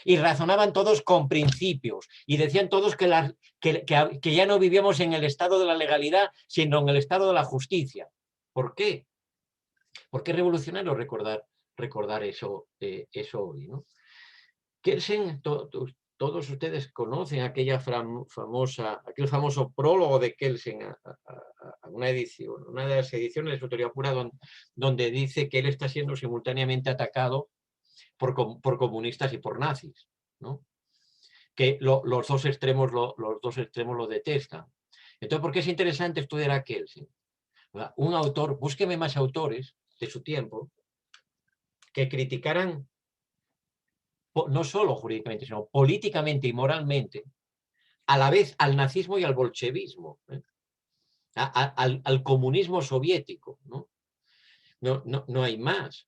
Y razonaban todos con principios y decían todos que ya no vivíamos en el estado de la legalidad, sino en el estado de la justicia. ¿Por qué? Porque es revolucionario recordar eso hoy, ¿no? Kelsen, todos ustedes conocen aquel famoso prólogo de Kelsen a una edición, una de las ediciones de su teoría pura, donde dice que él está siendo simultáneamente atacado por comunistas y por nazis, ¿no? Que los dos extremos lo detestan. Entonces, ¿por qué es interesante estudiar a Kelsen? Un autor, búsqueme más autores de su tiempo que criticaran no solo jurídicamente, sino políticamente y moralmente, a la vez al nazismo y al bolchevismo, al comunismo soviético, ¿no? No hay más.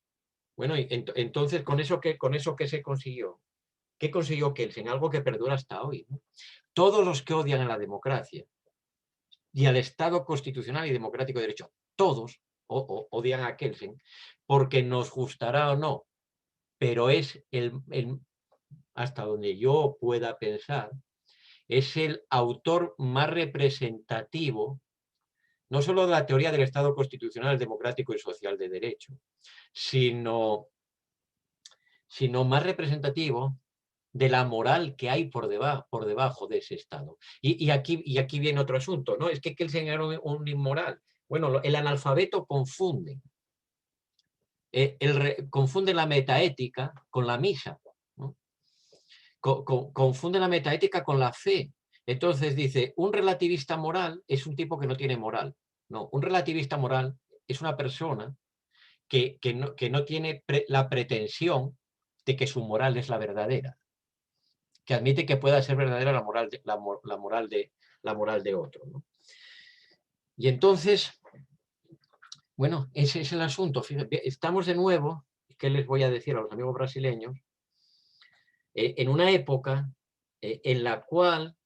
Bueno, entonces, ¿con eso qué se consiguió? ¿Qué consiguió Kelsen? Algo que perdura hasta hoy, ¿no? Todos los que odian a la democracia y al Estado constitucional y democrático de derecho, todos odian a Kelsen, porque nos gustará o no, pero es hasta donde yo pueda pensar, es el autor más representativo, no solo de la teoría del Estado constitucional, democrático y social de derecho, sino más representativo de la moral que hay por debajo de ese Estado. Y aquí viene otro asunto, ¿no? Es que Kelsen era un inmoral. Bueno, el analfabeto confunde. Confunde la metaética con la misa, ¿no? Confunde la metaética con la fe. Entonces dice, un relativista moral es un tipo que no tiene moral. No, un relativista moral es una persona que no tiene la pretensión de que su moral es la verdadera, que admite que pueda ser verdadera la moral de otro, ¿no? Y entonces, bueno, ese es el asunto. Fíjate, estamos de nuevo, ¿qué les voy a decir a los amigos brasileños? En una época en la cual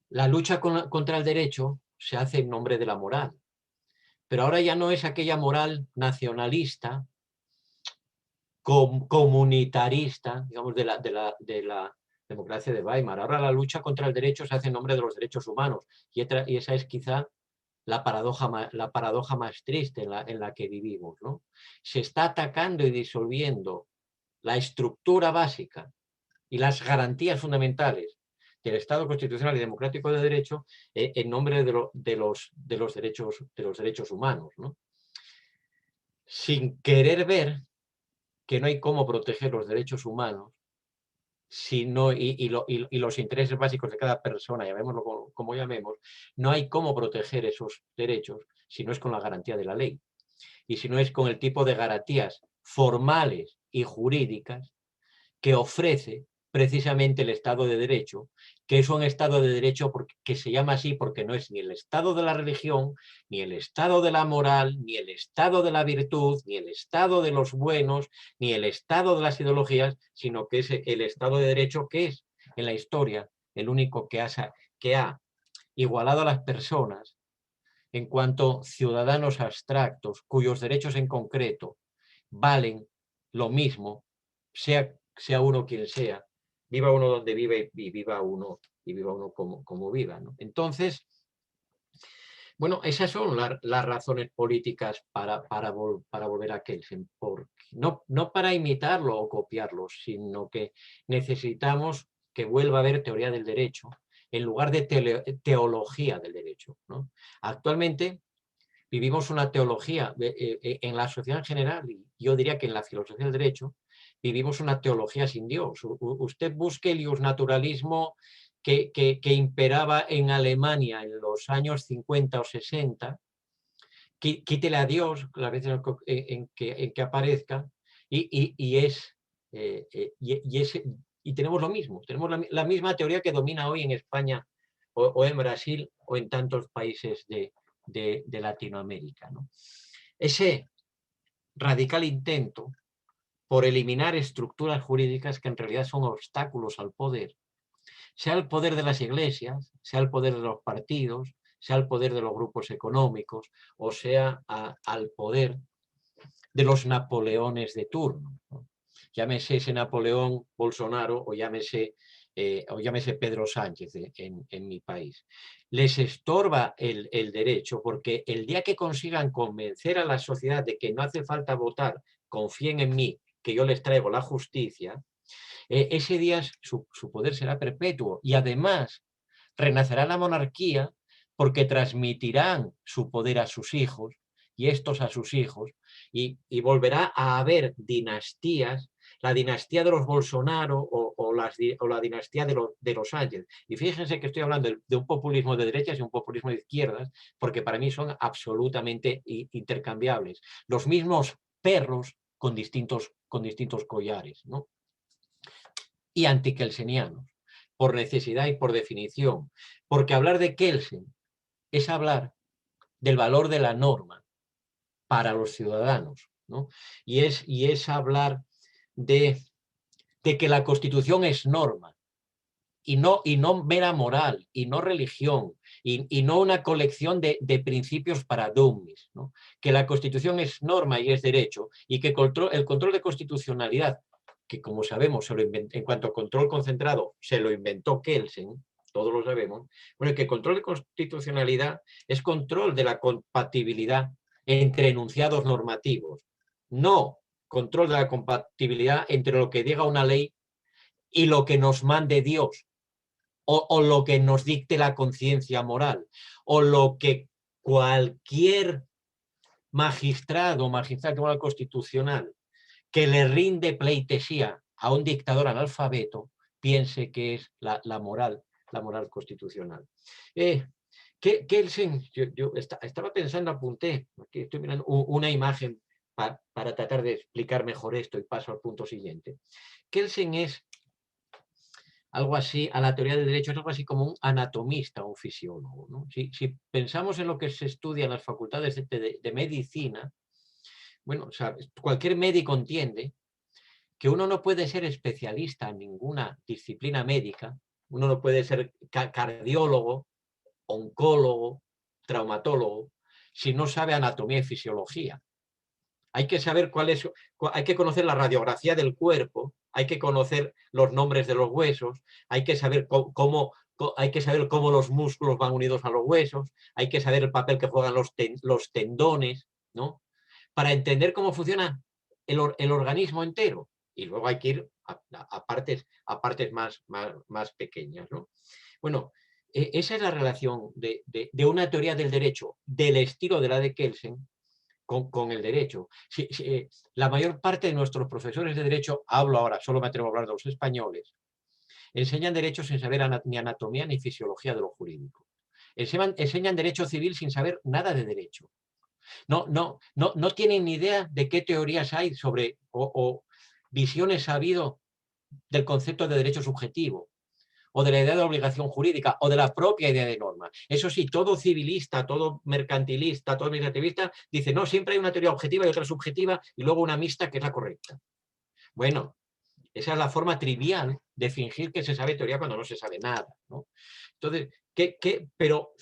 la lucha contra el derecho se hace en nombre de la moral. Pero ahora ya no es aquella moral nacionalista, comunitarista, digamos, de la democracia de Weimar. Ahora la lucha contra el derecho se hace en nombre de los derechos humanos. Y esa es quizá la paradoja más triste en la que vivimos, ¿no? Se está atacando y disolviendo la estructura básica y las garantías fundamentales del Estado constitucional y democrático de derecho en nombre de los derechos humanos, ¿no? Sin querer ver que no hay cómo proteger los derechos humanos y los intereses básicos de cada persona, llamémoslo como llamemos, no hay cómo proteger esos derechos si no es con la garantía de la ley y si no es con el tipo de garantías formales y jurídicas que ofrece precisamente el Estado de Derecho, que es un Estado de Derecho que se llama así porque no es ni el Estado de la religión, ni el Estado de la moral, ni el Estado de la virtud, ni el Estado de los buenos, ni el Estado de las ideologías, sino que es el Estado de Derecho que es, en la historia, el único que ha igualado a las personas en cuanto ciudadanos abstractos, cuyos derechos en concreto valen lo mismo, sea uno quien sea, viva uno donde vive y viva uno como viva, ¿no? Entonces, bueno, esas son las razones políticas para volver a Kelsen, no para imitarlo o copiarlo, sino que necesitamos que vuelva a haber teoría del derecho en lugar de teología del derecho, ¿no? Actualmente vivimos una teología en la sociedad en general, y yo diría que en la filosofía del derecho, vivimos una teología sin Dios. Usted busque el iusnaturalismo que imperaba en Alemania en los años 50 o 60, quítele a Dios las veces en que aparezca, y tenemos lo mismo, tenemos la misma teoría que domina hoy en España o en Brasil o en tantos países de Latinoamérica, ¿no? Ese radical intento por eliminar estructuras jurídicas que en realidad son obstáculos al poder, sea el poder de las iglesias, sea el poder de los partidos, sea el poder de los grupos económicos, o sea al poder de los Napoleones de turno, ¿no? llámese ese Napoleón Bolsonaro o llámese Pedro Sánchez en mi país. Les estorba el derecho porque el día que consigan convencer a la sociedad de que no hace falta votar, confíen en mí, que yo les traigo la justicia, ese día su poder será perpetuo y además renacerá la monarquía porque transmitirán su poder a sus hijos y estos a sus hijos y volverá a haber dinastías, la dinastía de los Bolsonaro o la dinastía de los Sánchez. Y fíjense que estoy hablando de un populismo de derechas y un populismo de izquierdas porque para mí son absolutamente intercambiables. Los mismos perros con distintos collares, ¿no? Y antikelsenianos, por necesidad y por definición. Porque hablar de Kelsen es hablar del valor de la norma para los ciudadanos, ¿no? Y es hablar de que la Constitución es norma y no mera moral, y no religión, y no una colección de principios para dummies, ¿no? Que la Constitución es norma y es derecho, y que el control de constitucionalidad, que como sabemos, en cuanto a control concentrado, se lo inventó Kelsen, todos lo sabemos, bueno, que el control de constitucionalidad es control de la compatibilidad entre enunciados normativos, no control de la compatibilidad entre lo que diga una ley y lo que nos mande Dios, o lo que nos dicte la conciencia moral, o lo que cualquier magistrado moral constitucional que le rinde pleitesía a un dictador analfabeto piense que es la moral constitucional. Kelsen, yo estaba pensando, apunté, aquí estoy mirando una imagen para tratar de explicar mejor esto y paso al punto siguiente. Kelsen es algo así, a la teoría del derecho, es algo así como un anatomista, un fisiólogo, ¿no? Si pensamos en lo que se estudia en las facultades de medicina, bueno, ¿sabes? Cualquier médico entiende que uno no puede ser especialista en ninguna disciplina médica, uno no puede ser cardiólogo, oncólogo, traumatólogo, si no sabe anatomía y fisiología. Hay que saber hay que conocer la radiografía del cuerpo, hay que conocer los nombres de los huesos, hay que saber cómo los músculos van unidos a los huesos, hay que saber el papel que juegan los tendones, ¿no? Para entender cómo funciona el organismo entero. Y luego hay que ir a partes más pequeñas, ¿no? Bueno, esa es la relación de una teoría del derecho del estilo de la de Kelsen con el derecho. La mayor parte de nuestros profesores de derecho, hablo ahora, solo me atrevo a hablar de los españoles, enseñan derecho sin saber ni anatomía ni fisiología de lo jurídico. Enseñan derecho civil sin saber nada de derecho. No tienen ni idea de qué teorías hay sobre o visiones ha habido del concepto de derecho subjetivo, o de la idea de obligación jurídica, o de la propia idea de norma. Eso sí, todo civilista, todo mercantilista, todo administrativista dice, no, siempre hay una teoría objetiva y otra subjetiva, y luego una mixta que es la correcta. Bueno, esa es la forma trivial de fingir que se sabe teoría cuando no se sabe nada, ¿no? Entonces, pero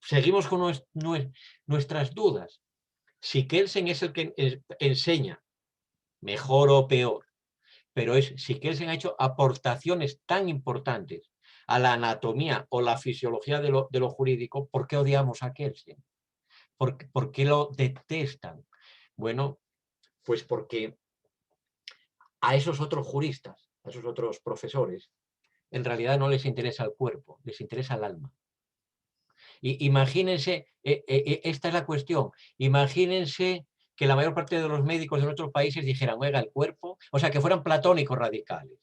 seguimos con nuestras dudas. Si Kelsen es el que enseña, mejor o peor, pero si Kelsen ha hecho aportaciones tan importantes a la anatomía o la fisiología de lo jurídico, ¿por qué odiamos a Kelsen? ¿Por qué lo detestan? Bueno, pues porque a esos otros juristas, a esos otros profesores, en realidad no les interesa el cuerpo, les interesa el alma. Imagínense, esta es la cuestión, imagínense que la mayor parte de los médicos de nuestros países dijeran, oiga, el cuerpo, o sea, que fueran platónicos radicales.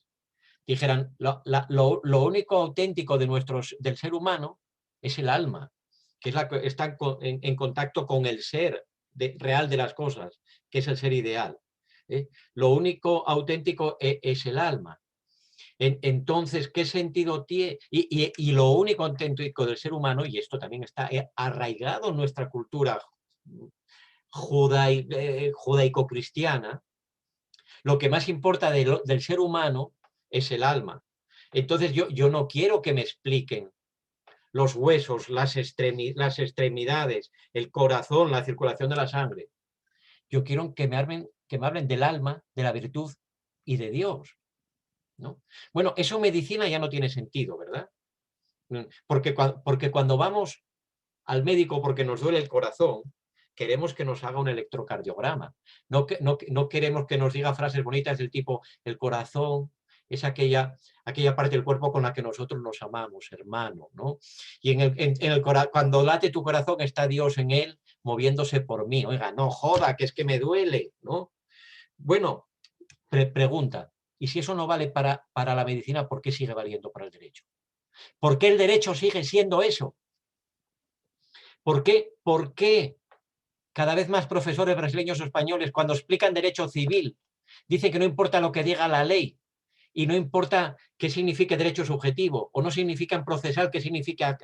Dijeran, lo único auténtico del ser humano es el alma, que es está en contacto con el ser real de las cosas, que es el ser ideal. Lo único auténtico es el alma. Entonces, ¿qué sentido tiene? Y lo único auténtico del ser humano, y esto también está arraigado en nuestra cultura judaico-cristiana, lo que más importa del ser humano es el alma. Entonces yo no quiero que me expliquen los huesos, las extremidades, el corazón, la circulación de la sangre. Yo quiero que me hablen del alma, de la virtud y de Dios, ¿no? Bueno, eso en medicina ya no tiene sentido, ¿verdad? Porque cuando vamos al médico porque nos duele el corazón, queremos que nos haga un electrocardiograma. No queremos que nos diga frases bonitas del tipo, el corazón es aquella parte del cuerpo con la que nosotros nos amamos, hermano, ¿no? Y cuando late tu corazón está Dios en él moviéndose por mí. Oiga, no joda, que es que me duele, ¿no? Bueno, pregunta, ¿y si eso no vale para la medicina, por qué sigue valiendo para el derecho? ¿Por qué el derecho sigue siendo eso? ¿Por qué cada vez más profesores brasileños o españoles, cuando explican derecho civil, dicen que no importa lo que diga la ley y no importa qué signifique derecho subjetivo o no significa procesal, qué significa,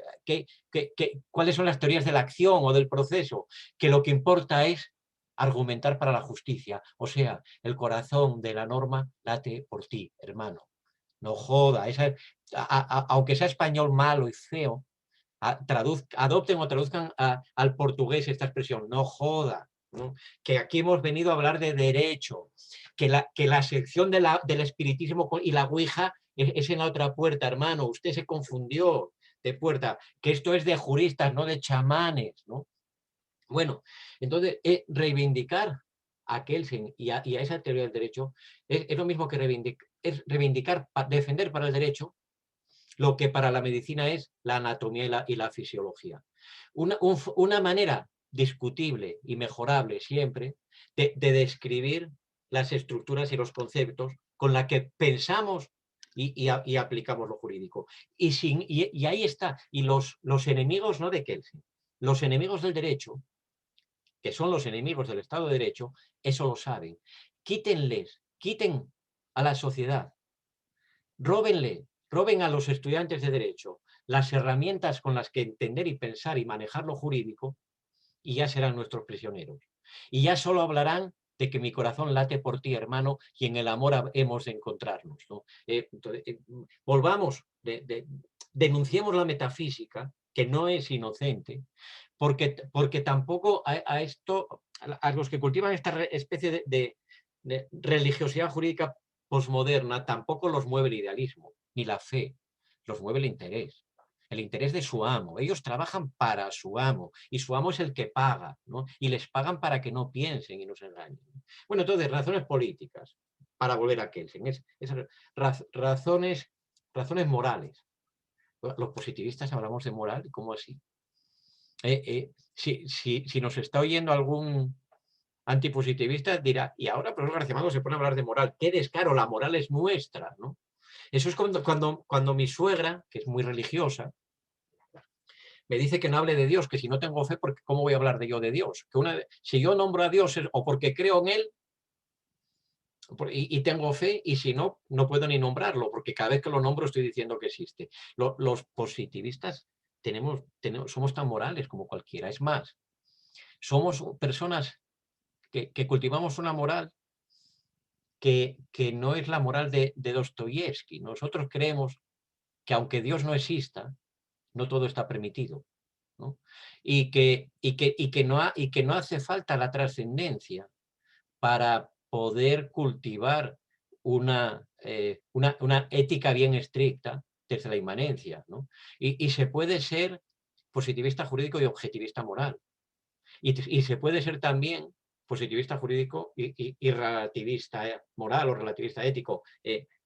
cuáles son las teorías de la acción o del proceso, que lo que importa es argumentar para la justicia? O sea, el corazón de la norma late por ti, hermano. No joda, aunque sea español malo y feo, adopten o traduzcan al portugués esta expresión, no joda, ¿no? Que aquí hemos venido a hablar de derecho, que la sección del espiritismo y la ouija es en la otra puerta, hermano, usted se confundió de puerta, que esto es de juristas, no de chamanes, ¿no? Bueno, entonces reivindicar a Kelsen y a esa teoría del derecho es lo mismo que reivindicar, defender para el derecho lo que para la medicina es la anatomía y la fisiología. Una manera discutible y mejorable siempre de describir las estructuras y los conceptos con la que pensamos y aplicamos lo jurídico. Y ahí está. Y los enemigos, no de Kelsen, los enemigos del derecho, que son los enemigos del Estado de Derecho, eso lo saben. Quiten a la sociedad, roben a los estudiantes de Derecho las herramientas con las que entender y pensar y manejar lo jurídico y ya serán nuestros prisioneros. Y ya solo hablarán de que mi corazón late por ti, hermano, y en el amor hemos de encontrarnos, ¿no? Volvamos, denunciemos la metafísica, que no es inocente, porque tampoco a los que cultivan esta especie de religiosidad jurídica posmoderna, tampoco los mueve el idealismo, ni la fe, los mueve el interés de su amo. Ellos trabajan para su amo y su amo es el que paga, ¿no? Y les pagan para que no piensen y no se engañen. Bueno, entonces, razones políticas, para volver a Kelsen, razones morales. Los positivistas hablamos de moral, ¿cómo así? Si nos está oyendo algún antipositivista, dirá, y ahora profesor García Amado se pone a hablar de moral. ¡Qué descaro! La moral es nuestra, ¿no? Eso es cuando mi suegra, que es muy religiosa, me dice que no hable de Dios, que si no tengo fe, ¿cómo voy a hablar de Dios? Si yo nombro a Dios o porque creo en Él y tengo fe, y si no, no puedo ni nombrarlo, porque cada vez que lo nombro estoy diciendo que existe. Los positivistas somos tan morales como cualquiera. Es más, somos personas que cultivamos una moral que no es la moral de Dostoyevsky. Nosotros creemos que aunque Dios no exista, no todo está permitido, ¿no? Y que no hace falta la trascendencia para poder cultivar una ética bien estricta desde la inmanencia, ¿no? Y se puede ser positivista jurídico y objetivista moral. Y se puede ser también positivista jurídico y relativista moral o relativista ético,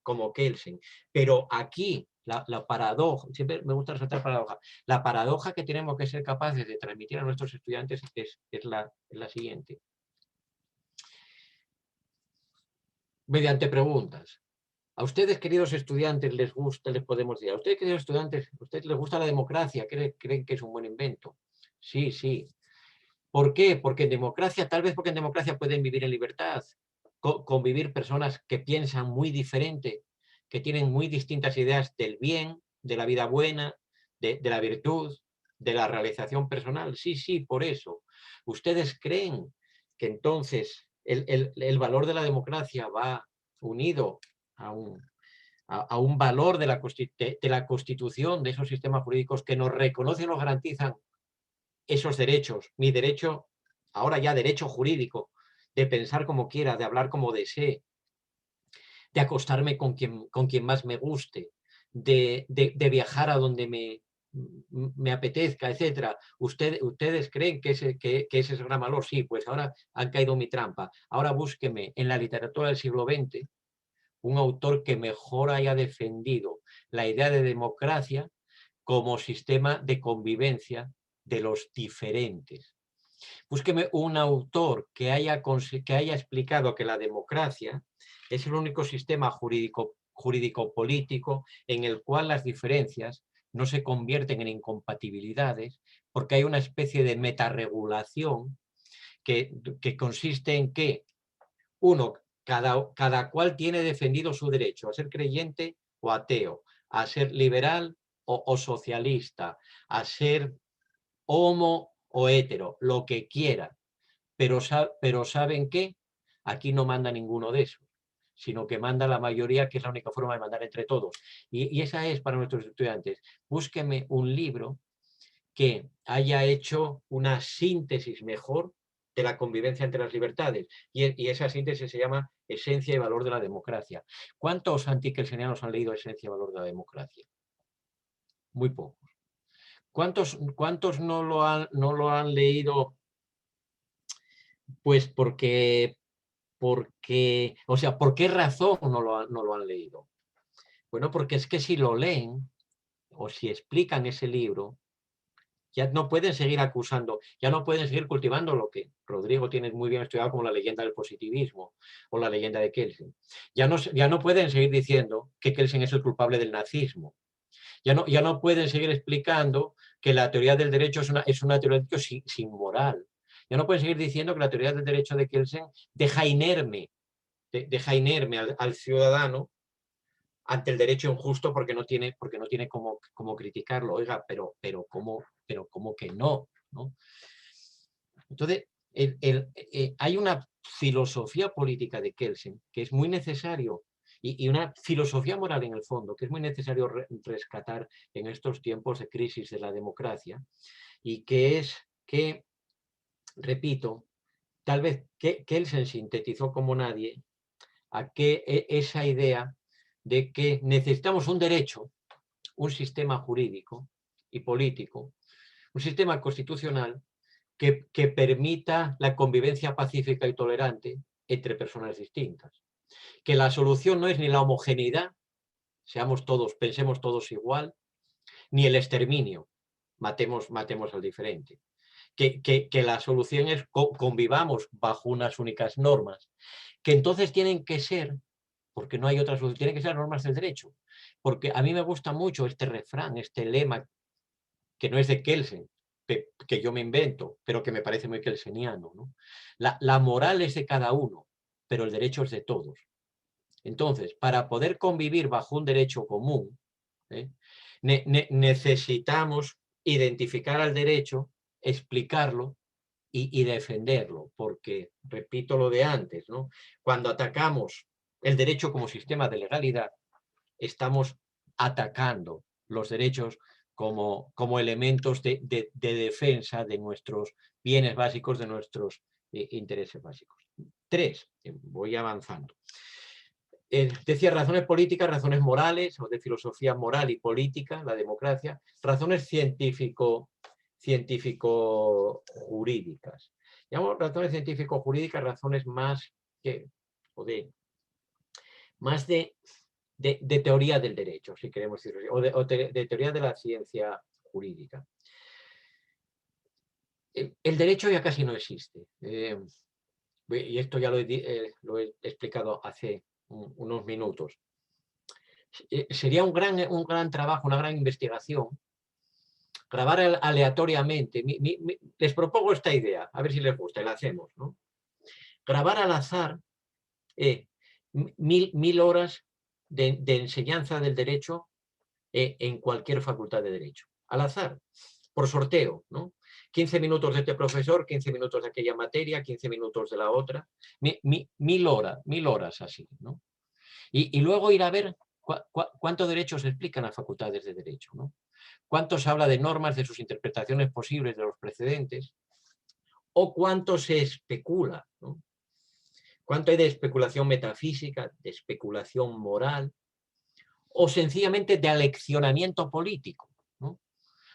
como Kelsen. Pero aquí la paradoja, siempre me gusta resaltar paradoja, la paradoja que tenemos que ser capaces de transmitir a nuestros estudiantes es la siguiente. Mediante preguntas. A ustedes, queridos estudiantes, les podemos decir, a ustedes, queridos estudiantes, ¿a ustedes les gusta la democracia? ¿Creen que es un buen invento? Sí, sí. ¿Por qué? Porque en democracia, tal vez porque en democracia pueden vivir en libertad, convivir personas que piensan muy diferente, que tienen muy distintas ideas del bien, de la vida buena, de la virtud, de la realización personal. Sí, sí, por eso. ¿Ustedes creen que entonces el valor de la democracia va unido a un valor de la Constitución, de esos sistemas jurídicos que nos reconocen y nos garantizan esos derechos, mi derecho, ahora ya derecho jurídico, de pensar como quiera, de hablar como desee, acostarme con quien más me guste, de viajar a donde me apetezca, etcétera. ¿Ustedes creen que ese es el gran valor? Sí, pues ahora han caído en mi trampa. Ahora búsqueme en la literatura del siglo XX un autor que mejor haya defendido la idea de democracia como sistema de convivencia de los diferentes. Búsqueme un autor que haya explicado que la democracia es el único sistema jurídico-político en el cual las diferencias no se convierten en incompatibilidades, porque hay una especie de metarregulación que consiste en que, uno, cada cual tiene defendido su derecho a ser creyente o ateo, a ser liberal o socialista, a ser homo o hetero, lo que quiera, pero ¿saben qué? Aquí no manda ninguno de esos, sino que manda la mayoría, que es la única forma de mandar entre todos. Y esa es para nuestros estudiantes. Búsqueme un libro que haya hecho una síntesis mejor de la convivencia entre las libertades. Y esa síntesis se llama Esencia y Valor de la Democracia. ¿Cuántos antikelsenianos han leído Esencia y Valor de la Democracia? Muy pocos. ¿Cuántos no lo han leído? Pues porque, o sea, ¿por qué razón no lo han leído? Bueno, porque es que si lo leen o si explican ese libro, ya no pueden seguir acusando, ya no pueden seguir cultivando lo que Rodrigo tiene muy bien estudiado como la leyenda del positivismo o la leyenda de Kelsen. Ya no pueden seguir diciendo que Kelsen es el culpable del nazismo. Ya no pueden seguir explicando que la teoría del derecho es una teoría del derecho sin moral. Ya no pueden seguir diciendo que la teoría del derecho de Kelsen deja inerme al ciudadano ante el derecho injusto porque no tiene cómo criticarlo. Oiga, pero ¿cómo que no? ¿No? Entonces, hay una filosofía política de Kelsen que es muy necesario y una filosofía moral en el fondo que es muy necesario rescatar en estos tiempos de crisis de la democracia y que es que, repito, tal vez Kelsen sintetizó como nadie esa idea de que necesitamos un derecho, un sistema jurídico y político, un sistema constitucional que permita la convivencia pacífica y tolerante entre personas distintas. Que la solución no es ni la homogeneidad, pensemos todos igual, ni el exterminio, matemos al diferente. Que la solución es convivamos bajo unas únicas normas, que entonces tienen que ser, porque no hay otra solución, tienen que ser normas del derecho. Porque a mí me gusta mucho este refrán, este lema, que no es de Kelsen, que yo me invento, pero que me parece muy kelseniano, ¿no? La moral es de cada uno, pero el derecho es de todos. Entonces, para poder convivir bajo un derecho común, necesitamos identificar al derecho, explicarlo y defenderlo, porque, repito lo de antes, ¿no? Cuando atacamos el derecho como sistema de legalidad, estamos atacando los derechos como elementos de defensa de nuestros bienes básicos, de nuestros intereses básicos. 3, voy avanzando. Decía razones políticas, razones morales, o de filosofía moral y política, la democracia, razones científico-jurídicas. Llamamos razones científico-jurídicas razones más de teoría del derecho, si queremos decirlo así, o de teoría de la ciencia jurídica. El derecho ya casi no existe. Y esto ya lo he explicado hace unos minutos. Sería un gran trabajo, una gran investigación, grabar aleatoriamente. Les propongo esta idea, a ver si les gusta, y la hacemos, ¿no? Grabar al azar 1000 horas de enseñanza del derecho en cualquier facultad de derecho. Al azar, por sorteo, ¿no? 15 minutos de este profesor, 15 minutos de aquella materia, 15 minutos de la otra. 1000 horas así, ¿no? Y luego ir a ver cuántos derechos se explican a facultades de derecho, ¿no? Cuánto se habla de normas, de sus interpretaciones posibles de los precedentes, o cuánto se especula, ¿no? ¿Cuánto hay de especulación metafísica, de especulación moral o sencillamente de aleccionamiento político, ¿no?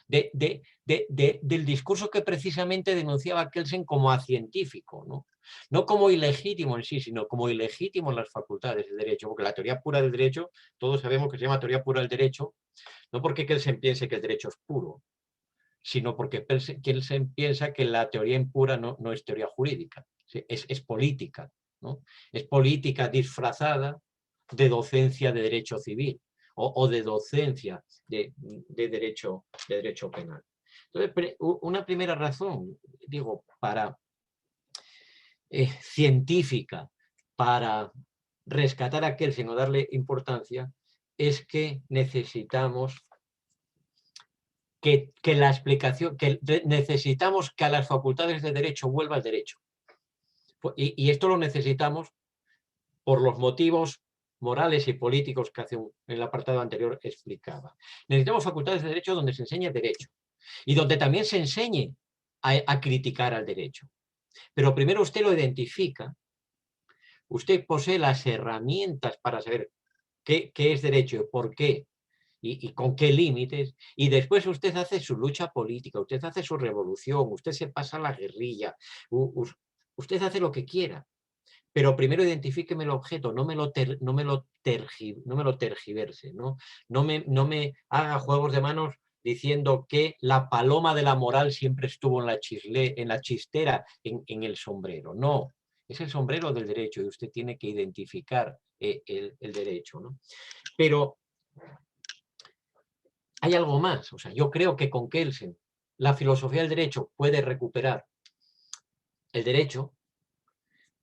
Del discurso que precisamente denunciaba Kelsen como acientífico, ¿no? No como ilegítimo en sí, sino como ilegítimo en las facultades del derecho, porque la teoría pura del derecho, todos sabemos que se llama teoría pura del derecho, no porque Kelsen piense que el derecho es puro, sino porque Kelsen piensa que la teoría impura no es teoría jurídica, es política, ¿no? Es política disfrazada de docencia de derecho civil o de docencia de derecho penal. Entonces, una primera razón, digo, científica, para rescatar a Kelsen o darle importancia, es que necesitamos que la explicación, que necesitamos que a las facultades de derecho vuelva el derecho. Y esto lo necesitamos por los motivos morales y políticos que en el apartado anterior explicaba. Necesitamos facultades de derecho donde se enseñe derecho y donde también se enseñe a criticar al derecho. Pero primero usted lo identifica, usted posee las herramientas para saber qué es derecho y por qué, y con qué límites, y después usted hace su lucha política, usted hace su revolución, usted se pasa la guerrilla, usted hace lo que quiera, pero primero identifíqueme el objeto, no me lo tergiverse, no me haga juegos de manos diciendo que la paloma de la moral siempre estuvo en la chistera, en el sombrero. No, es el sombrero del derecho y usted tiene que identificar el derecho, ¿no? Pero hay algo más. O sea, yo creo que con Kelsen la filosofía del derecho puede recuperar el derecho.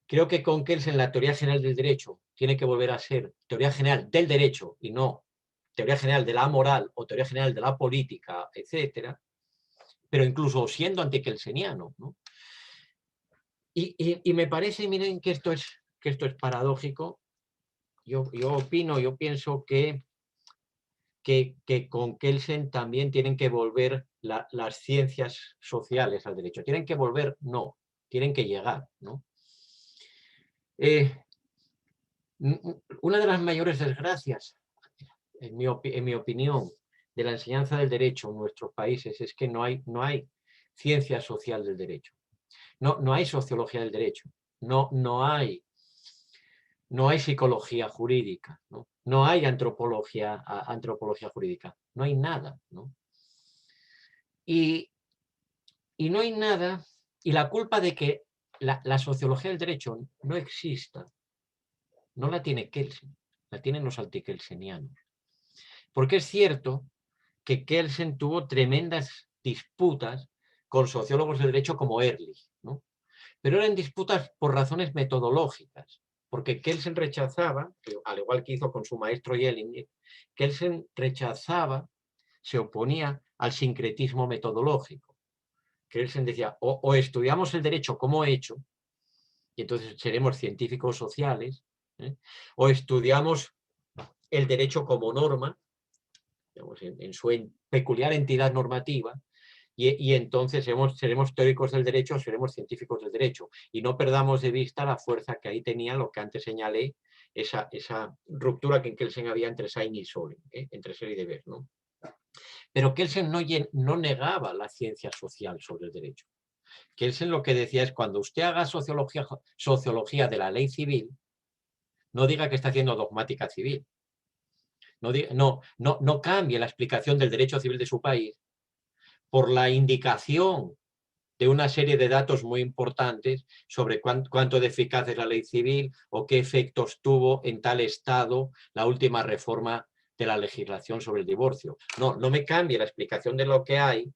Creo que con Kelsen la teoría general del derecho tiene que volver a ser teoría general del derecho y no teoría general de la moral o teoría general de la política, etcétera, pero incluso siendo antikelseniano, ¿no? Y me parece, miren, que esto es paradójico. Yo pienso que con Kelsen también tienen que volver las ciencias sociales al derecho. Tienen que volver, no, tienen que llegar, ¿no? Una de las mayores desgracias, en mi opinión, de la enseñanza del derecho en nuestros países es que no hay ciencia social del derecho. No hay sociología del derecho. No hay psicología jurídica, no hay antropología jurídica, no hay nada, ¿no? Y no hay nada, y la culpa de que la sociología del derecho no exista, no la tiene Kelsen, la tienen los antikelsenianos. Porque es cierto que Kelsen tuvo tremendas disputas con sociólogos del derecho como Ehrlich, ¿no? Pero eran disputas por razones metodológicas, porque Kelsen rechazaba, al igual que hizo con su maestro Jelinek, Kelsen rechazaba, se oponía al sincretismo metodológico. Kelsen decía, o estudiamos el derecho como hecho, y entonces seremos científicos sociales, o estudiamos el derecho como norma, digamos, en su peculiar entidad normativa, y entonces seremos teóricos del derecho, seremos científicos del derecho, y no perdamos de vista la fuerza que ahí tenía lo que antes señalé, esa ruptura que en Kelsen había entre Sein y Soren, entre ser y deber, ¿no? Pero Kelsen no negaba la ciencia social sobre el derecho. Kelsen lo que decía es, cuando usted haga sociología de la ley civil, no diga que está haciendo dogmática civil. No cambie la explicación del derecho civil de su país por la indicación de una serie de datos muy importantes sobre cuánto de eficaz es la ley civil o qué efectos tuvo en tal estado la última reforma de la legislación sobre el divorcio. No me cambie la explicación de lo que hay,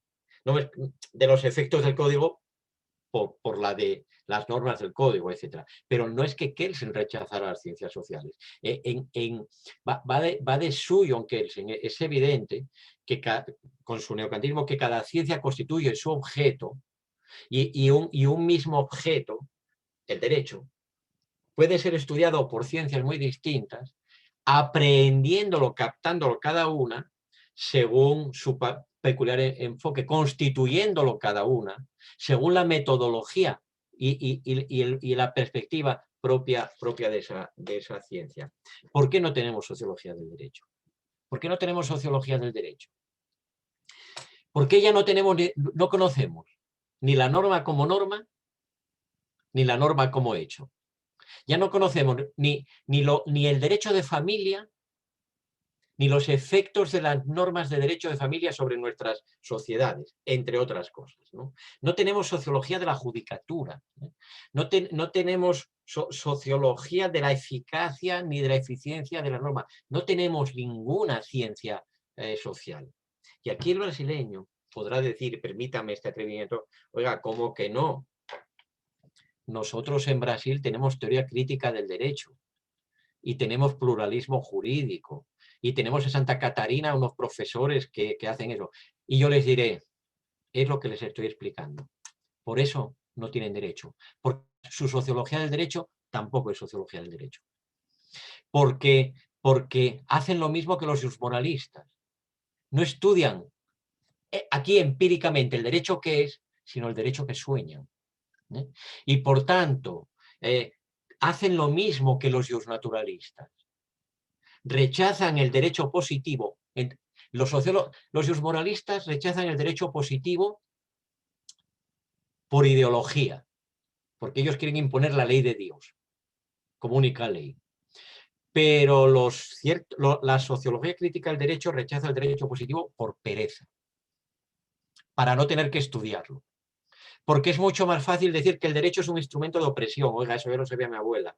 de los efectos del código por la de las normas del código, etc. Pero no es que Kelsen rechazara las ciencias sociales. Va de suyo en Kelsen. Es evidente que con su neocantismo que cada ciencia constituye su objeto y un mismo objeto, el derecho, puede ser estudiado por ciencias muy distintas, aprehendiéndolo, captándolo cada una según su peculiar enfoque, constituyéndolo cada una según la metodología y la perspectiva propia de esa ciencia. ¿Por qué no tenemos sociología del derecho? ¿Por qué no tenemos sociología del derecho? Porque ya no conocemos ni la norma como norma, ni la norma como hecho. Ya no conocemos ni el derecho de familia, ni los efectos de las normas de derecho de familia sobre nuestras sociedades, entre otras cosas. No tenemos sociología de la judicatura, no tenemos sociología de la eficacia ni de la eficiencia de las normas, no tenemos ninguna ciencia social. Y aquí el brasileño podrá decir, permítame este atrevimiento, oiga, ¿cómo que no? Nosotros en Brasil tenemos teoría crítica del derecho y tenemos pluralismo jurídico y tenemos en Santa Catarina unos profesores que hacen eso. Y yo les diré, es lo que les estoy explicando. Por eso no tienen derecho. Porque su sociología del derecho tampoco es sociología del derecho. Porque hacen lo mismo que los moralistas. No estudian aquí empíricamente el derecho que es, sino el derecho que sueñan. Y por tanto, hacen lo mismo que los naturalistas. Rechazan el derecho positivo. Los moralistas rechazan el derecho positivo por ideología, porque ellos quieren imponer la ley de Dios como única ley. Pero la sociología crítica del derecho rechaza el derecho positivo por pereza, para no tener que estudiarlo. Porque es mucho más fácil decir que el derecho es un instrumento de opresión. Oiga, eso ya lo sabía mi abuela.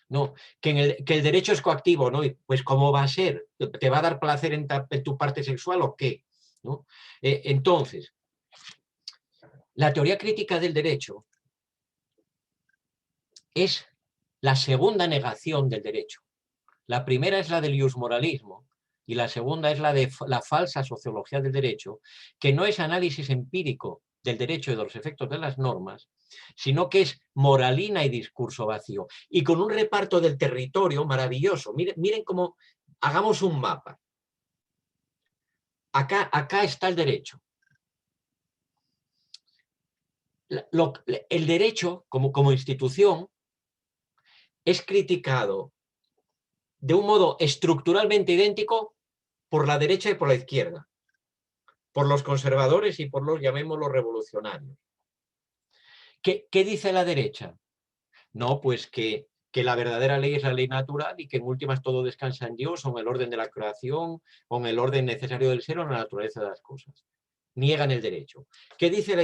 No, que el derecho es coactivo, ¿no? Pues ¿cómo va a ser? ¿Te va a dar placer en tu parte sexual o qué? ¿No? Entonces, la teoría crítica del derecho es la segunda negación del derecho. La primera es la del iusmoralismo y la segunda es la de la falsa sociología del derecho, que no es análisis empírico del derecho y de los efectos de las normas, sino que es moralina y discurso vacío. Y con un reparto del territorio maravilloso. Miren cómo hagamos un mapa. Acá está el derecho. El derecho, como institución, es criticado de un modo estructuralmente idéntico por la derecha y por la izquierda, por los conservadores y por los, llamémoslos, revolucionarios. ¿Qué dice la derecha? No, pues que la verdadera ley es la ley natural y que en últimas todo descansa en Dios o en el orden de la creación o en el orden necesario del ser o en la naturaleza de las cosas. Niegan el derecho. ¿Qué dice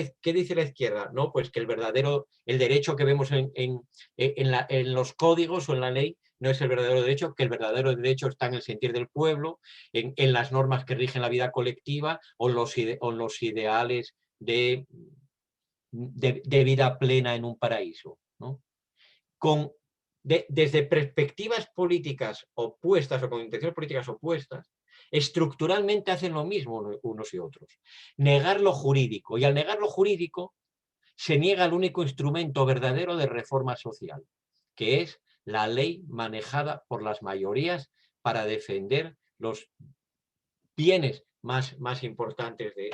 la izquierda? No, pues que el derecho que vemos en los códigos o en la ley no es el verdadero derecho, que el verdadero derecho está en el sentir del pueblo, en las normas que rigen la vida colectiva o en los ideales de vida plena en un paraíso, ¿no? Desde perspectivas políticas opuestas o con intenciones políticas opuestas, estructuralmente hacen lo mismo unos y otros. Negar lo jurídico. Y al negar lo jurídico se niega el único instrumento verdadero de reforma social, que es la ley manejada por las mayorías para defender los bienes más importantes de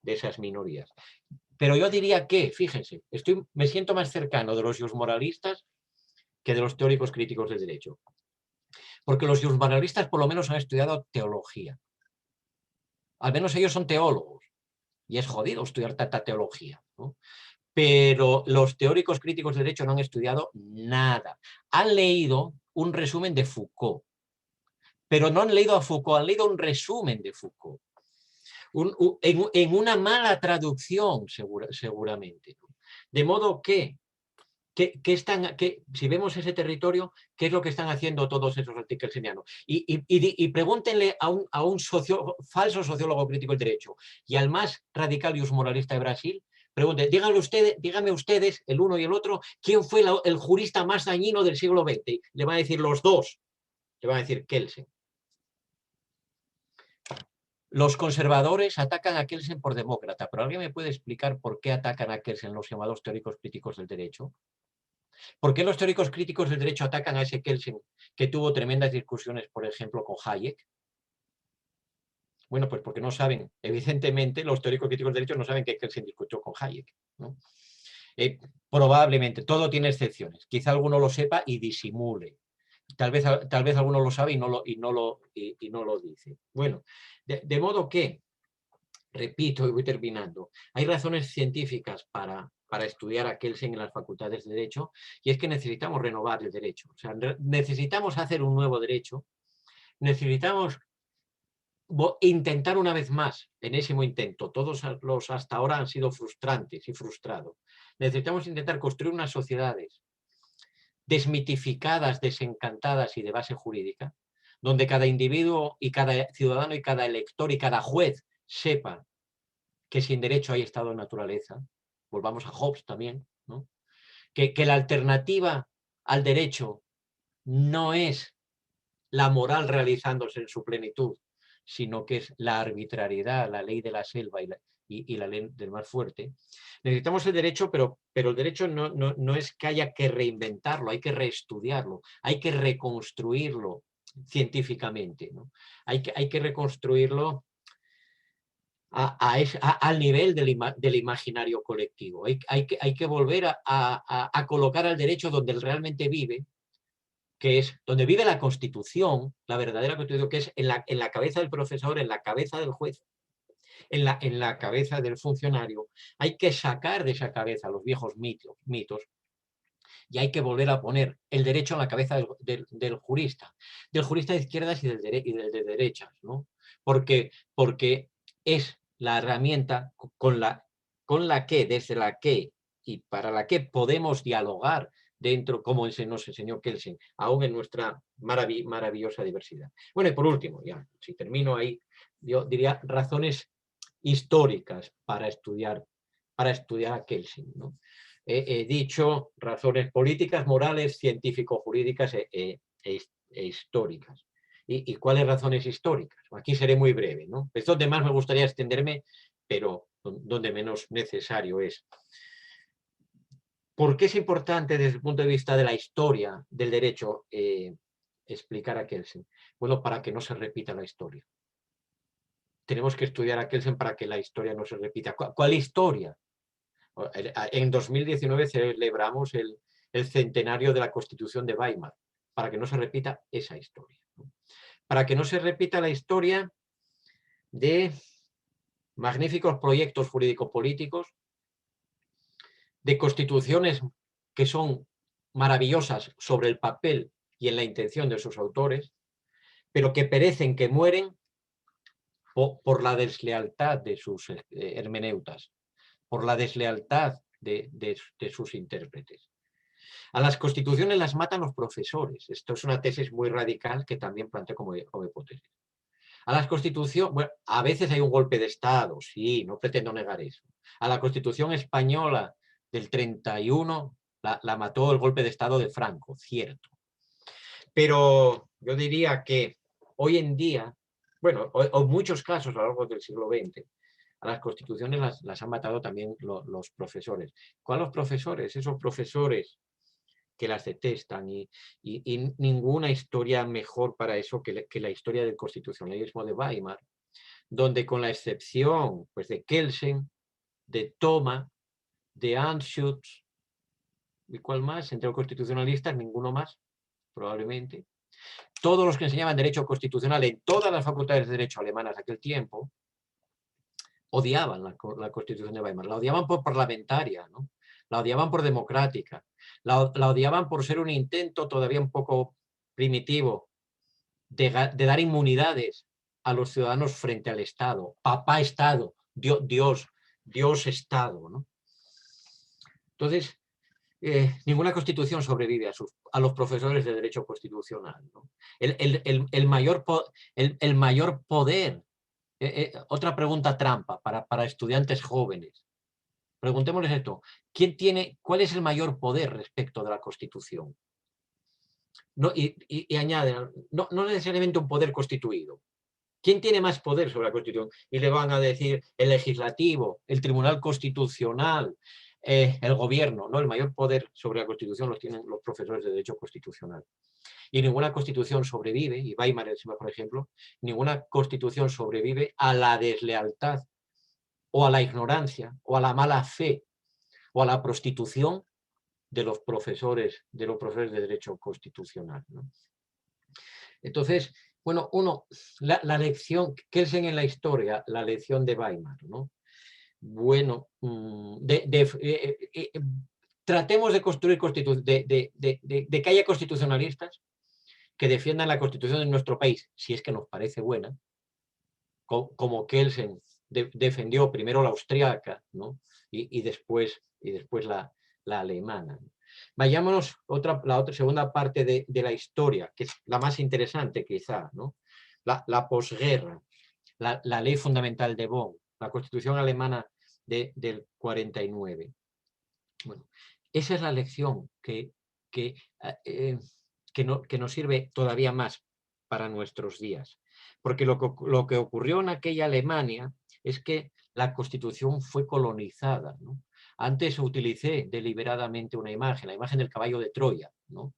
esas minorías. Pero yo diría que, fíjense, me siento más cercano de los iusmoralistas que de los teóricos críticos del derecho. Porque los iusmoralistas por lo menos han estudiado teología. Al menos ellos son teólogos. Y es jodido estudiar tanta teología, ¿no? Pero los teóricos críticos del derecho no han estudiado nada. Han leído un resumen de Foucault. Pero no han leído a Foucault, han leído un resumen de Foucault. En una mala traducción, seguramente. De modo que si vemos ese territorio, ¿qué es lo que están haciendo todos esos antikelsenianos? Y pregúntenle a un falso sociólogo crítico del derecho y al más radical iusmoralista de Brasil, pregunten, díganme ustedes, el uno y el otro, ¿quién fue el jurista más dañino del siglo XX? Le van a decir los dos. Le van a decir Kelsen. Los conservadores atacan a Kelsen por demócrata, pero ¿alguien me puede explicar por qué atacan a Kelsen los llamados teóricos críticos del derecho? ¿Por qué los teóricos críticos del derecho atacan a ese Kelsen que tuvo tremendas discusiones, por ejemplo, con Hayek? Bueno, pues porque no saben, evidentemente, los teóricos críticos del derecho no saben que Kelsen discutió con Hayek, ¿no? Probablemente, todo tiene excepciones. Quizá alguno lo sepa y disimule. Tal vez alguno lo sabe y no lo dice. Bueno, de modo que, repito y voy terminando, hay razones científicas para estudiar a Kelsen en las facultades de Derecho, y es que necesitamos renovar el derecho. O sea, necesitamos hacer un nuevo derecho, necesitamos intentar una vez más, enésimo intento, todos los hasta ahora han sido frustrantes y frustrados. Necesitamos intentar construir unas sociedades desmitificadas, desencantadas y de base jurídica, donde cada individuo y cada ciudadano y cada elector y cada juez sepa que sin derecho hay estado de naturaleza. Volvamos a Hobbes también, ¿no? Que la alternativa al derecho no es la moral realizándose en su plenitud, sino que es la arbitrariedad, la ley de la selva y la ley del más fuerte. Necesitamos el derecho, pero el derecho no es que haya que reinventarlo, hay que reestudiarlo, hay que reconstruirlo científicamente, ¿no? Hay que reconstruirlo al nivel del imaginario colectivo. Hay que volver a colocar al derecho donde él realmente vive, que es donde vive la Constitución, la verdadera Constitución, que es en la cabeza del profesor, en la cabeza del juez, en la cabeza del funcionario. Hay que sacar de esa cabeza los viejos mitos y hay que volver a poner el derecho en la cabeza del jurista de izquierdas y del de derechas, ¿no? Porque es la herramienta con la que, desde la que y para la que podemos dialogar dentro, como nos enseñó Kelsen, aún en nuestra maravillosa diversidad. Bueno, y por último, ya, si termino ahí, yo diría razones históricas para estudiar a Kelsen, ¿no? He dicho razones políticas, morales, científico-jurídicas e históricas. ¿Y cuáles razones históricas? Aquí seré muy breve, ¿no? Es donde más me gustaría extenderme, pero donde menos necesario es. ¿Por qué es importante desde el punto de vista de la historia del derecho explicar a Kelsen? Bueno, para que no se repita la historia. Tenemos que estudiar a Kelsen para que la historia no se repita. ¿Cuál historia? En 2019 celebramos el centenario de la Constitución de Weimar, para que no se repita esa historia, ¿no? Para que no se repita la historia de magníficos proyectos jurídico-políticos, de constituciones que son maravillosas sobre el papel y en la intención de sus autores, pero que perecen, que mueren por la deslealtad de sus hermeneutas, por la deslealtad de sus intérpretes. A las constituciones las matan los profesores. Esto es una tesis muy radical que también planteo como hipótesis. A las constituciones, bueno, a veces hay un golpe de Estado, sí, no pretendo negar eso. A la Constitución española del 31 la mató el golpe de Estado de Franco, cierto. Pero yo diría que hoy en día, bueno, en muchos casos a lo largo del siglo XX, a las constituciones las han matado también los profesores. ¿Cuáles profesores? Esos profesores que las detestan y ninguna historia mejor para eso que la historia del constitucionalismo de Weimar, donde con la excepción pues, de Kelsen, de Thoma, de Anschutz, ¿y cuál más? Entre los constitucionalistas, ninguno más, probablemente. Todos los que enseñaban derecho constitucional en todas las facultades de derecho alemanas de aquel tiempo, odiaban la Constitución de Weimar, la odiaban por parlamentaria, ¿no? La odiaban por democrática, la odiaban por ser un intento todavía un poco primitivo de dar inmunidades a los ciudadanos frente al Estado, papá Estado, Dios Estado, ¿no? Entonces, ninguna constitución sobrevive a los profesores de derecho constitucional, ¿no? El mayor poder. Otra pregunta trampa para estudiantes jóvenes. Preguntémosles esto. ¿Cuál es el mayor poder respecto de la Constitución? No, y añade, no necesariamente un poder constituido. ¿Quién tiene más poder sobre la Constitución? Y le van a decir el legislativo, el Tribunal Constitucional, el gobierno. No, el mayor poder sobre la Constitución los tienen los profesores de Derecho Constitucional. Y ninguna constitución sobrevive, y Weimar es el mejor ejemplo, ninguna constitución sobrevive a la deslealtad o a la ignorancia o a la mala fe o a la prostitución de los profesores de derecho constitucional, ¿no? Entonces, bueno, la lección, Kelsen en la historia, la lección de Weimar, ¿no? Bueno, tratemos de construir de que haya constitucionalistas que defiendan la constitución de nuestro país, si es que nos parece buena, como Kelsen defendió primero la austríaca, ¿no? y después la alemana. Vayámonos la otra segunda parte de la historia, que es la más interesante quizá, ¿no? La posguerra, la ley fundamental de Bonn, la Constitución alemana del 49. Bueno, esa es la lección que nos sirve todavía más para nuestros días. Porque lo que ocurrió en aquella Alemania es que la Constitución fue colonizada, ¿no? Antes utilicé deliberadamente una imagen, la imagen del caballo de Troya, ¿no?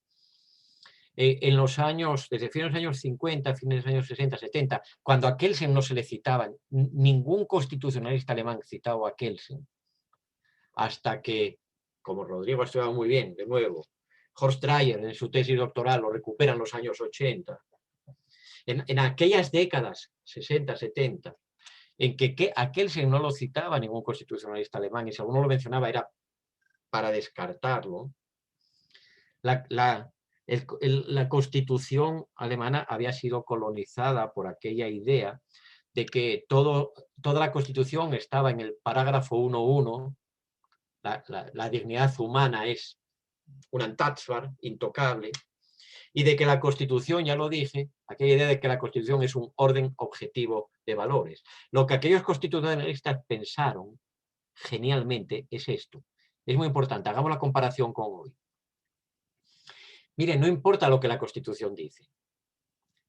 En los años, desde fines de los años 50, fines de los años 60, 70, cuando a Kelsen no se le citaban, ningún constitucionalista alemán citaba a Kelsen, hasta que, como Rodrigo ha estudiado muy bien, de nuevo, Horst Dreyer en su tesis doctoral lo recupera en los años 80. En aquellas décadas, 60, 70, en que a Kelsen no lo citaba ningún constitucionalista alemán, y si alguno lo mencionaba era para descartarlo, la Constitución alemana había sido colonizada por aquella idea de que toda la Constitución estaba en el parágrafo 1.1, la dignidad humana es un untouchable, intocable, y de que la Constitución, ya lo dije, aquella idea de que la Constitución es un orden objetivo de valores. Lo que aquellos constitucionalistas pensaron genialmente es esto. Es muy importante, hagamos la comparación con hoy. Miren, no importa lo que la Constitución dice,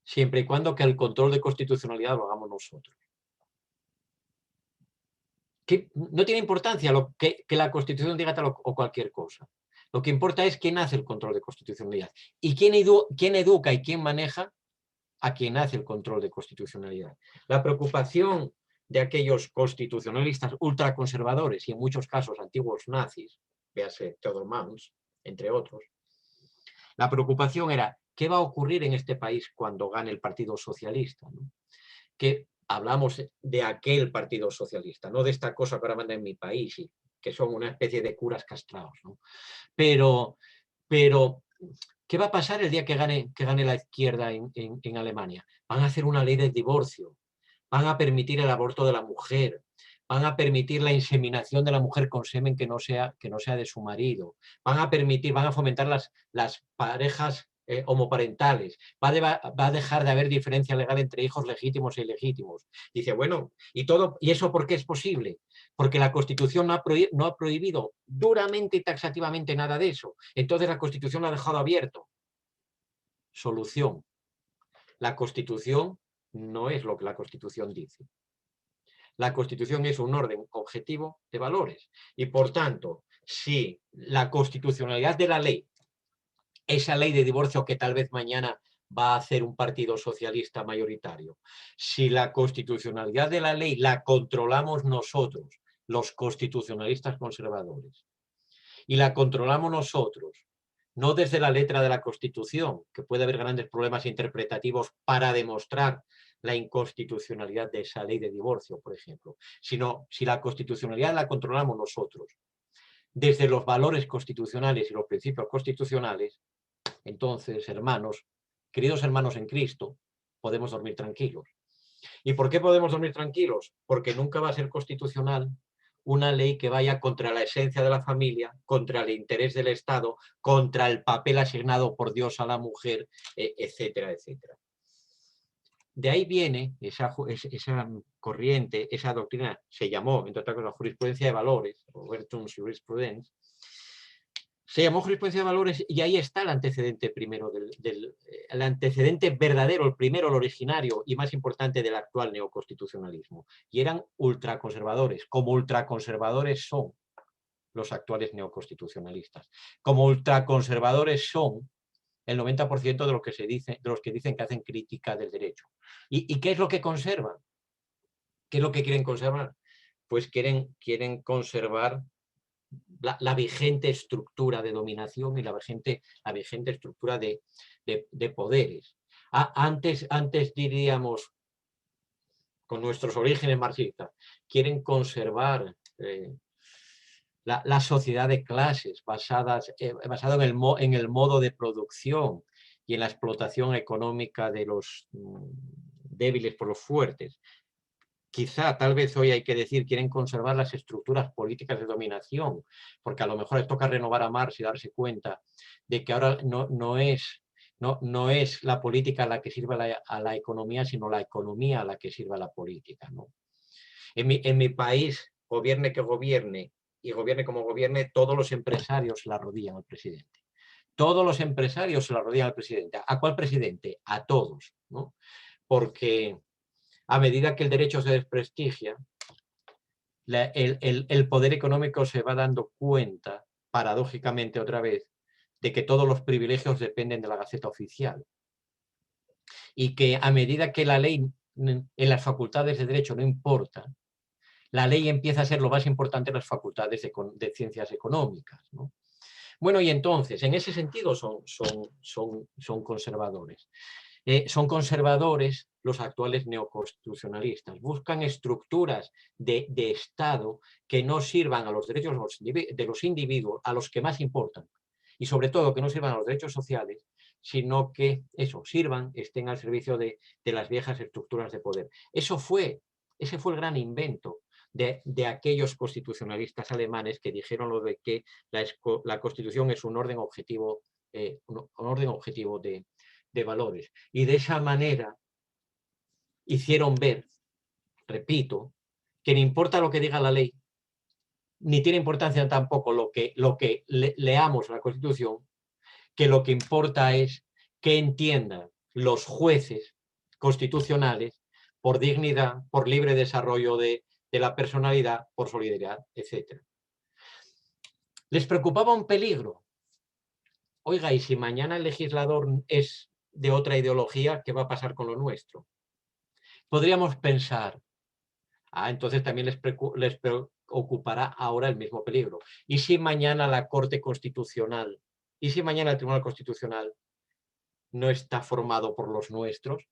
siempre y cuando que el control de constitucionalidad lo hagamos nosotros. No tiene importancia que la Constitución diga tal o cualquier cosa. Lo que importa es quién hace el control de constitucionalidad y quién educa y quién maneja a quien hace el control de constitucionalidad. La preocupación de aquellos constitucionalistas ultraconservadores y en muchos casos antiguos nazis, véase Theodor Mans, entre otros, la preocupación era ¿qué va a ocurrir en este país cuando gane el Partido Socialista? ¿No? Que hablamos de aquel Partido Socialista, no de esta cosa que ahora manda en mi país, y que son una especie de curas castrados, ¿no? Pero, ¿qué va a pasar el día que gane la izquierda en Alemania? Van a hacer una ley del divorcio, van a permitir el aborto de la mujer, van a permitir la inseminación de la mujer con semen que no sea de su marido, van a fomentar las parejas homoparentales, va a dejar de haber diferencia legal entre hijos legítimos e ilegítimos. Dice, bueno, ¿y eso por qué es posible? Porque la Constitución no ha prohibido duramente y taxativamente nada de eso. Entonces la Constitución lo ha dejado abierto. Solución. La Constitución no es lo que la Constitución dice. La Constitución es un orden objetivo de valores. Y por tanto, si la constitucionalidad de la ley, esa ley de divorcio que tal vez mañana va a hacer un partido socialista mayoritario, si la constitucionalidad de la ley la controlamos nosotros, los constitucionalistas conservadores, y la controlamos nosotros, no desde la letra de la Constitución, que puede haber grandes problemas interpretativos para demostrar la inconstitucionalidad de esa ley de divorcio, por ejemplo, sino si la constitucionalidad la controlamos nosotros, desde los valores constitucionales y los principios constitucionales, entonces, hermanos, queridos hermanos en Cristo, podemos dormir tranquilos. ¿Y por qué podemos dormir tranquilos? Porque nunca va a ser constitucional una ley que vaya contra la esencia de la familia, contra el interés del Estado, contra el papel asignado por Dios a la mujer, etcétera, etcétera. De ahí viene esa corriente, esa doctrina, se llamó, entre otras cosas, jurisprudencia de valores, o Vertungsjurisprudence. Se llamó jurisprudencia de valores y ahí está el antecedente primero, el antecedente verdadero, el primero, el originario y más importante del actual neoconstitucionalismo. Y eran ultraconservadores, como ultraconservadores son los actuales neoconstitucionalistas. Como ultraconservadores son el 90% de los que dicen que hacen crítica del derecho. ¿Y qué es lo que conservan? ¿Qué es lo que quieren conservar? Pues quieren conservar la vigente estructura de dominación y la vigente estructura de poderes. Antes diríamos, con nuestros orígenes marxistas, quieren conservar la sociedad de clases basado en el modo de producción y en la explotación económica de los débiles por los fuertes. Quizá, tal vez hoy hay que decir, quieren conservar las estructuras políticas de dominación, porque a lo mejor les toca renovar a Marx y darse cuenta de que ahora no es la política la que sirve a la economía, sino la economía la que sirve a la política, ¿no? En mi país, gobierne que gobierne, y gobierne como gobierne, todos los empresarios la arrodillan al presidente. Todos los empresarios se la arrodillan al presidente. ¿A cuál presidente? A todos, ¿no? Porque a medida que el derecho se desprestigia, el poder económico se va dando cuenta, paradójicamente otra vez, de que todos los privilegios dependen de la Gaceta Oficial. Y que a medida que la ley en las facultades de derecho no importa, la ley empieza a ser lo más importante en las facultades de ciencias económicas, ¿no? Bueno, y entonces, en ese sentido son conservadores. Son conservadores los actuales neoconstitucionalistas. Buscan estructuras de Estado que no sirvan a los derechos de los individuos, a los que más importan, y sobre todo que no sirvan a los derechos sociales, sino que estén al servicio de las viejas estructuras de poder. Ese fue el gran invento de aquellos constitucionalistas alemanes que dijeron lo de que la Constitución es un orden objetivo, de valores. Y de esa manera hicieron ver, repito, que no importa lo que diga la ley, ni tiene importancia tampoco lo que leamos la Constitución, que lo que importa es que entiendan los jueces constitucionales por dignidad, por libre desarrollo de la personalidad, por solidaridad, etc. Les preocupaba un peligro. Oiga, y si mañana el legislador es de otra ideología, ¿qué va a pasar con lo nuestro? Podríamos pensar, entonces también les preocupará ahora el mismo peligro. ¿Y si mañana la Corte Constitucional, y si mañana el Tribunal Constitucional no está formado por los nuestros?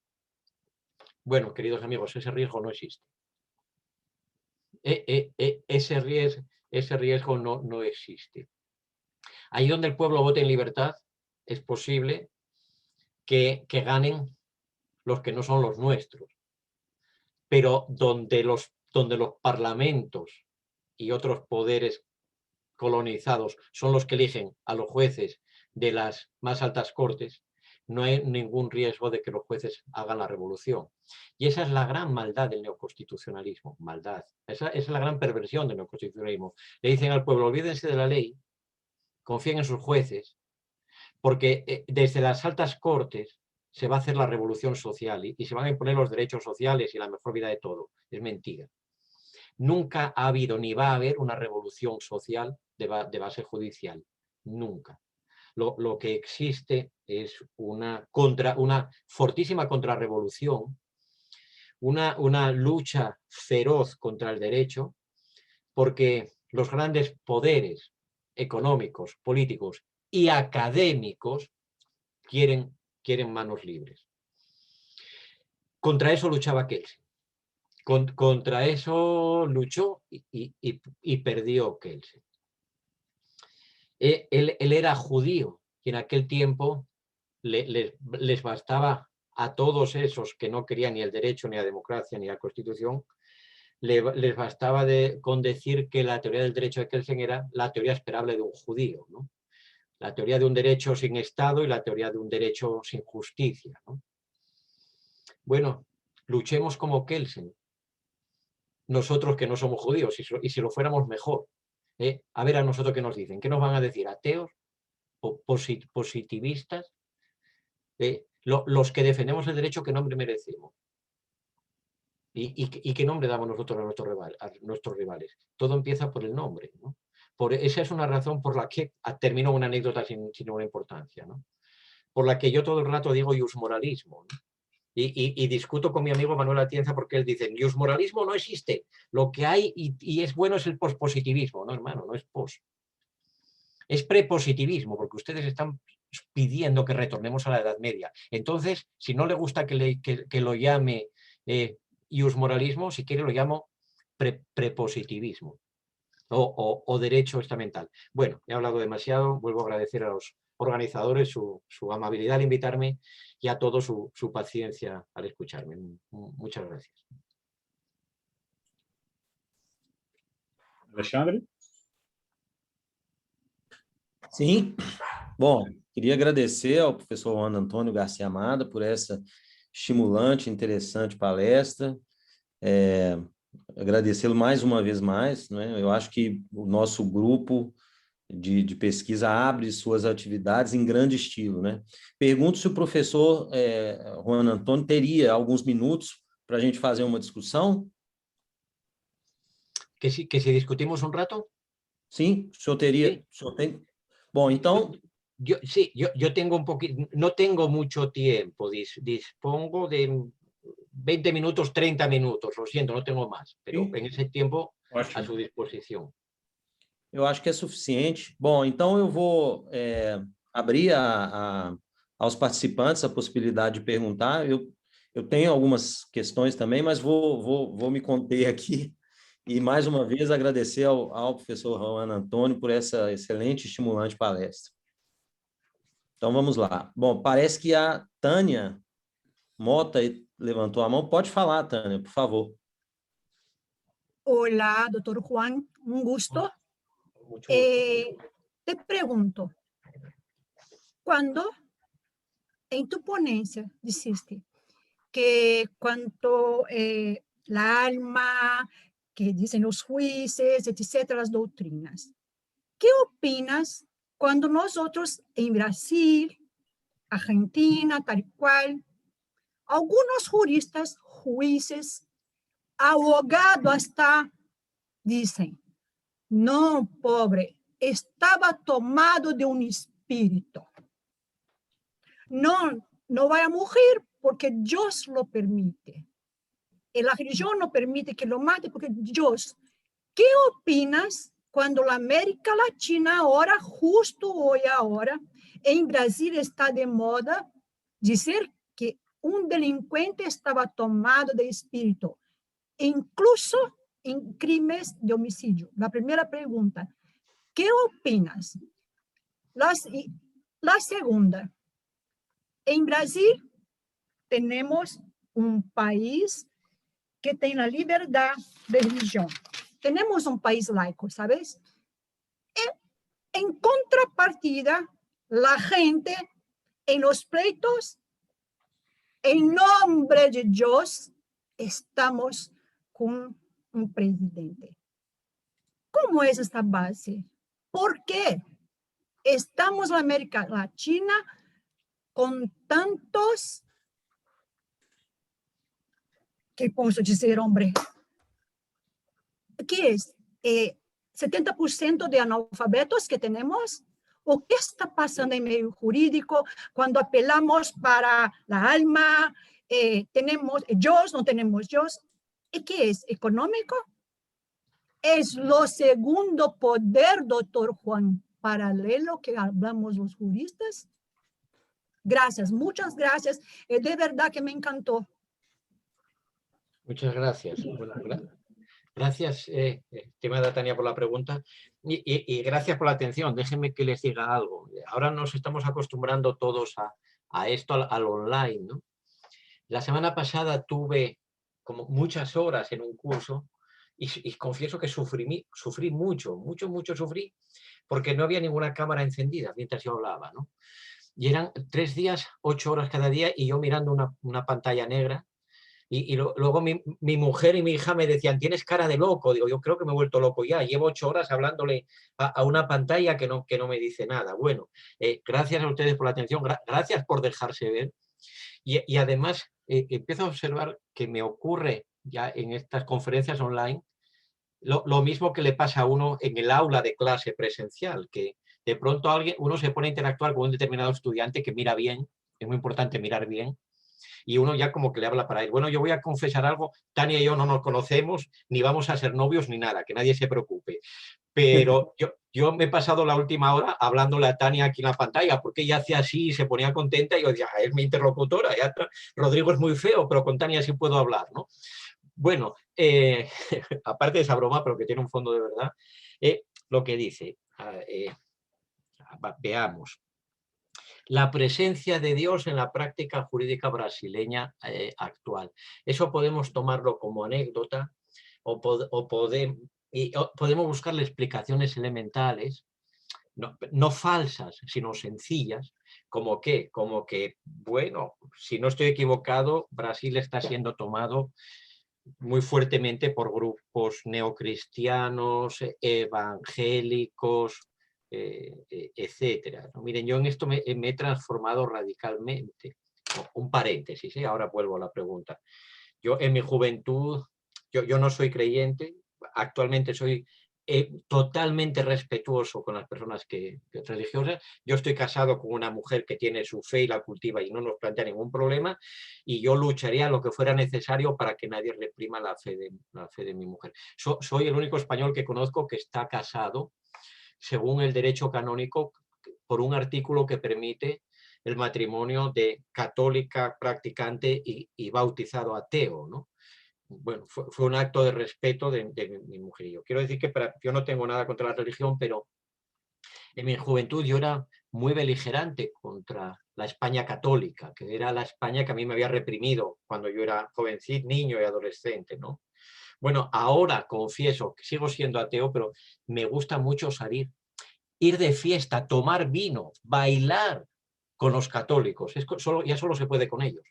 Bueno, queridos amigos, ese riesgo no existe. Ese riesgo no existe. Ahí donde el pueblo vote en libertad, es posible que ganen los que no son los nuestros. Pero donde los parlamentos y otros poderes colonizados son los que eligen a los jueces de las más altas cortes, no hay ningún riesgo de que los jueces hagan la revolución. Y esa es la gran maldad del neoconstitucionalismo. Maldad. Esa es la gran perversión del neoconstitucionalismo. Le dicen al pueblo, olvídense de la ley, confíen en sus jueces, porque desde las altas cortes se va a hacer la revolución social y se van a imponer los derechos sociales y la mejor vida de todo. Es mentira. Nunca ha habido ni va a haber una revolución social de base judicial. Nunca. Lo que existe es una fortísima contrarrevolución, una lucha feroz contra el derecho, porque los grandes poderes económicos, políticos y académicos quieren manos libres. Contra eso luchaba Kelsen. Contra eso luchó y perdió Kelsen. Él era judío y en aquel tiempo les bastaba a todos esos que no querían ni el derecho, ni la democracia, ni la Constitución, les bastaba con decir que la teoría del derecho de Kelsen era la teoría esperable de un judío, ¿no? La teoría de un derecho sin Estado y la teoría de un derecho sin justicia, ¿no? Bueno, luchemos como Kelsen, nosotros que no somos judíos, y si lo fuéramos mejor. A ver a nosotros qué nos dicen, qué nos van a decir, ateos, positivistas, los que defendemos el derecho, ¿qué nombre merecemos? ¿Y qué nombre damos nosotros a nuestros rivales? Todo empieza por el nombre, ¿no? Esa es una razón por la que termino una anécdota sin ninguna importancia, ¿no? Por la que yo todo el rato digo iusmoralismo, ¿no? Y discuto con mi amigo Manuel Atienza porque él dice, iusmoralismo no existe, lo que hay y es bueno es el pospositivismo. No, hermano, no es pos. es prepositivismo, porque ustedes están pidiendo que retornemos a la Edad Media. Entonces, si no le gusta que lo llame iusmoralismo, si quiere lo llamo prepositivismo o derecho estamental. Bueno, he hablado demasiado, vuelvo a agradecer a los organizadores su amabilidad al invitarme y a todos su paciencia al escucharme. Muchas gracias. Alexandre? Sim. Bom, queria agradecer ao professor Juan Antônio Garcia Amada por essa estimulante, interessante palestra. Agradecê-lo mais uma vez mais, né? Eu acho que o nosso grupo de pesquisa abre suas atividades em grande estilo, né? Pergunto se o professor Juan Antônio teria alguns minutos para a gente fazer uma discussão. Que si discutimos un rato. Sim, o senhor teria... Sí. O senhor tem... Bom, então... Yo tengo un poquito, no tengo mucho tiempo, dispongo de 20 minutos, 30 minutos, lo siento, no tengo más, pero Sim. en ese tiempo Ótimo. a su disposición. Eu acho que é suficiente. Bom, então eu vou abrir aos participantes a possibilidade de perguntar. Eu tenho algumas questões também, mas vou me conter aqui. E, mais uma vez, agradecer ao professor Juan Antônio por essa excelente e estimulante palestra. Então, vamos lá. Bom, parece que a Tânia Mota levantou a mão. Pode falar, Tânia, por favor. Hola, doctor Juan, un gusto. Mucho gusto. Te pregunto, cuando en tu ponencia dijiste que cuanto la alma, que dicen los jueces, etcétera, las doctrinas, ¿qué opinas cuando nosotros en Brasil, Argentina, tal cual, algunos juristas, jueces, abogados hasta dicen, no, pobre, estaba tomado de un espíritu. No va a morir porque Dios lo permite. Y la religión no permite que lo mate porque Dios. ¿Qué opinas cuando la América Latina ahora, justo hoy ahora, en Brasil está de moda decir que un delincuente estaba tomado de espíritu, incluso en crímenes de homicidio? La primera pregunta, ¿qué opinas? La segunda, en Brasil tenemos un país que tiene la libertad de religión. Tenemos un país laico, ¿sabes? En contrapartida, la gente en los pleitos, en nombre de Dios, estamos con un presidente. ¿Cómo es esta base? ¿Por qué estamos en América Latina con tantos, ¿qué puedo decir, hombre? ¿Qué es? 70% de analfabetos que tenemos. ¿O qué está pasando en medio jurídico cuando apelamos para la alma? Tenemos Dios, no tenemos Dios. ¿Y qué es? ¿Económico? Es lo segundo poder, doctor Juan, paralelo que hablamos los juristas. Gracias, muchas gracias. De verdad que me encantó. Muchas gracias. Bueno, gracias, estimada Tania, por la pregunta y gracias por la atención. Déjenme que les diga algo. Ahora nos estamos acostumbrando todos a esto, al online, ¿no? La semana pasada tuve como muchas horas en un curso y confieso que sufrí mucho sufrí porque no había ninguna cámara encendida mientras yo hablaba, ¿no? Y eran 3 días, 8 horas cada día y yo mirando una pantalla negra. Y luego mi mujer y mi hija me decían, tienes cara de loco. Digo, yo creo que me he vuelto loco ya. Llevo 8 horas hablándole a una pantalla que no me dice nada. Bueno, gracias a ustedes por la atención. Gracias por dejarse ver. Y además empiezo a observar que me ocurre ya en estas conferencias online lo mismo que le pasa a uno en el aula de clase presencial, que de pronto uno se pone a interactuar con un determinado estudiante que mira bien. Es muy importante mirar bien. Y uno ya como que le habla para él. Bueno, yo voy a confesar algo, Tania y yo no nos conocemos, ni vamos a ser novios ni nada, que nadie se preocupe. Pero yo me he pasado la última hora hablándole a Tania aquí en la pantalla, porque ella hacía así y se ponía contenta y yo decía, es mi interlocutora, ya Rodrigo es muy feo, pero con Tania sí puedo hablar, ¿no? Bueno, aparte de esa broma, pero que tiene un fondo de verdad, lo que dice, veamos. La presencia de Dios en la práctica jurídica brasileña actual. Eso podemos tomarlo como anécdota o podemos buscarle explicaciones elementales, no falsas, sino sencillas, como que, bueno, si no estoy equivocado, Brasil está siendo tomado muy fuertemente por grupos neocristianos, evangélicos, etcétera. Miren, yo en esto me he transformado radicalmente. Un paréntesis, ahora vuelvo a la pregunta. Yo en mi juventud, yo no soy creyente, actualmente soy totalmente respetuoso con las personas religiosas. Yo estoy casado con una mujer que tiene su fe y la cultiva y no nos plantea ningún problema, y yo lucharía lo que fuera necesario para que nadie reprima la fe de mi mujer. Soy el único español que conozco que está casado según el derecho canónico por un artículo que permite el matrimonio de católica practicante y bautizado ateo, ¿no? Bueno, fue un acto de respeto de mi mujer y yo. Quiero decir que yo no tengo nada contra la religión, pero en mi juventud yo era muy beligerante contra la España católica, que era la España que a mí me había reprimido cuando yo era jovencito, niño y adolescente, ¿no? Bueno, ahora confieso que sigo siendo ateo, pero me gusta mucho salir, ir de fiesta, tomar vino, bailar con los católicos. Ya solo se puede con ellos.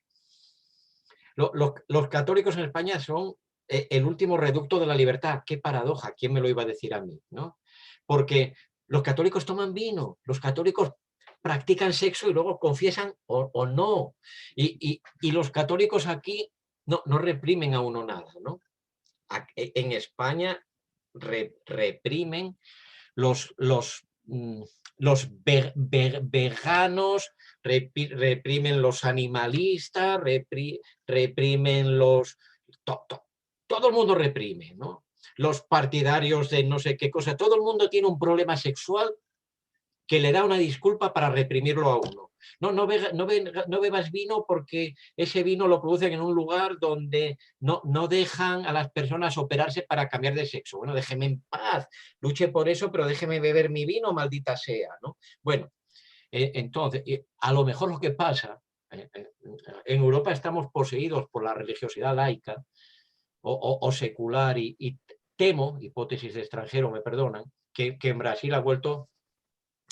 Los católicos en España son el último reducto de la libertad. Qué paradoja, ¿quién me lo iba a decir a mí? ¿No? Porque los católicos toman vino, los católicos practican sexo y luego confiesan o no. Y los católicos aquí no reprimen a uno nada, ¿no? En España reprimen los veganos, reprimen los animalistas, reprimen todo el mundo reprime, ¿no? Los partidarios de no sé qué cosa, todo el mundo tiene un problema sexual que le da una disculpa para reprimirlo a uno. No bebas vino porque ese vino lo producen en un lugar donde no dejan a las personas operarse para cambiar de sexo. Bueno, déjeme en paz, luche por eso, pero déjeme beber mi vino, maldita sea, ¿no? Bueno, entonces, a lo mejor lo que pasa, en Europa estamos poseídos por la religiosidad laica o secular y temo, hipótesis de extranjero, me perdonan, que en Brasil ha vuelto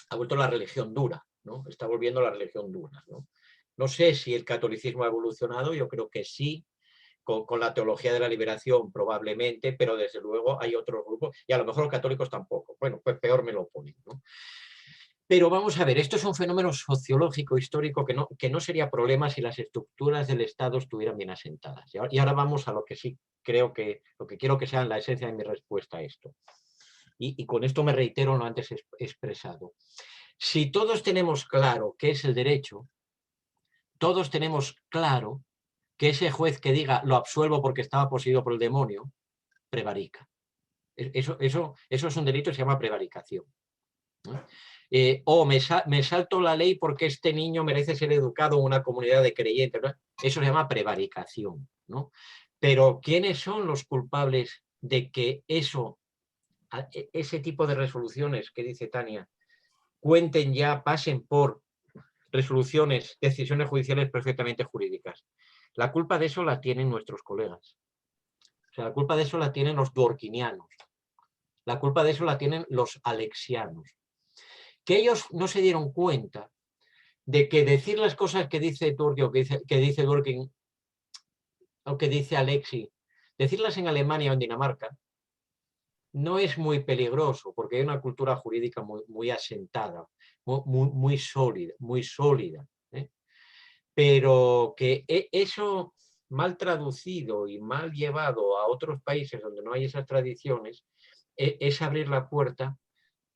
la religión dura, ¿no? Está volviendo la religión dura, ¿no? No sé si el catolicismo ha evolucionado, yo creo que sí, con la teología de la liberación probablemente, pero desde luego hay otros grupos, y a lo mejor los católicos tampoco. Bueno, pues peor me lo ponen, ¿no? Pero vamos a ver, esto es un fenómeno sociológico, histórico, que no sería problema si las estructuras del Estado estuvieran bien asentadas. Y ahora vamos a lo que sí creo que, lo que quiero que sea la esencia de mi respuesta a esto. Y con esto me reitero lo antes expresado. Si todos tenemos claro qué es el derecho, todos tenemos claro que ese juez que diga lo absuelvo porque estaba poseído por el demonio, prevarica. Eso es un delito, se llama prevaricación, ¿no? O me salto la ley porque este niño merece ser educado en una comunidad de creyentes, ¿no? Eso se llama prevaricación, ¿no? Pero ¿quiénes son los culpables de que ese tipo de resoluciones que dice Tania cuenten ya, pasen por resoluciones, decisiones judiciales perfectamente jurídicas? La culpa de eso la tienen nuestros colegas. O sea, la culpa de eso la tienen los dworkinianos. La culpa de eso la tienen los alexianos. Que ellos no se dieron cuenta de que decir las cosas que dice Turkio, que dice Dworkin, o que dice Alexi, decirlas en Alemania o en Dinamarca, no es muy peligroso, porque hay una cultura jurídica muy asentada, muy sólida, ¿eh? Pero que eso mal traducido y mal llevado a otros países donde no hay esas tradiciones, es abrir la puerta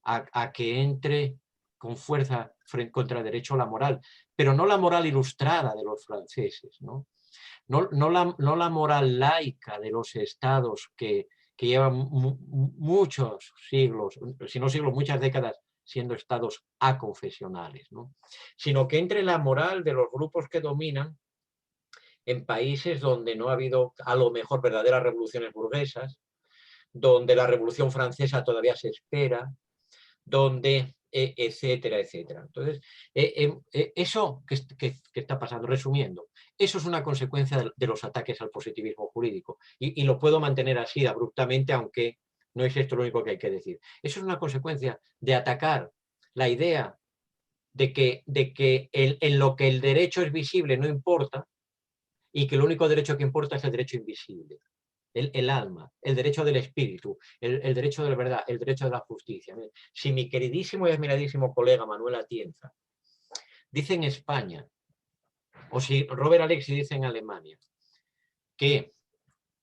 a que entre con fuerza contra el derecho a la moral, pero no la moral ilustrada de los franceses, ¿no? No la moral laica de los estados que que llevan muchos siglos, si no siglos, muchas décadas, siendo estados aconfesionales, ¿no? Sino que entre la moral de los grupos que dominan en países donde no ha habido, a lo mejor, verdaderas revoluciones burguesas, donde la Revolución Francesa todavía se espera, donde, etcétera, etcétera. Entonces, eso que está pasando, resumiendo, eso es una consecuencia de los ataques al positivismo jurídico. Y lo puedo mantener así abruptamente, aunque no es esto lo único que hay que decir. Eso es una consecuencia de atacar la idea de que en lo que el derecho es visible no importa, y que el único derecho que importa es el derecho invisible. El alma, el derecho del espíritu, el derecho de la verdad, el derecho de la justicia. Si mi queridísimo y admiradísimo colega Manuel Atienza dice en España, o si Robert Alexi dice en Alemania, que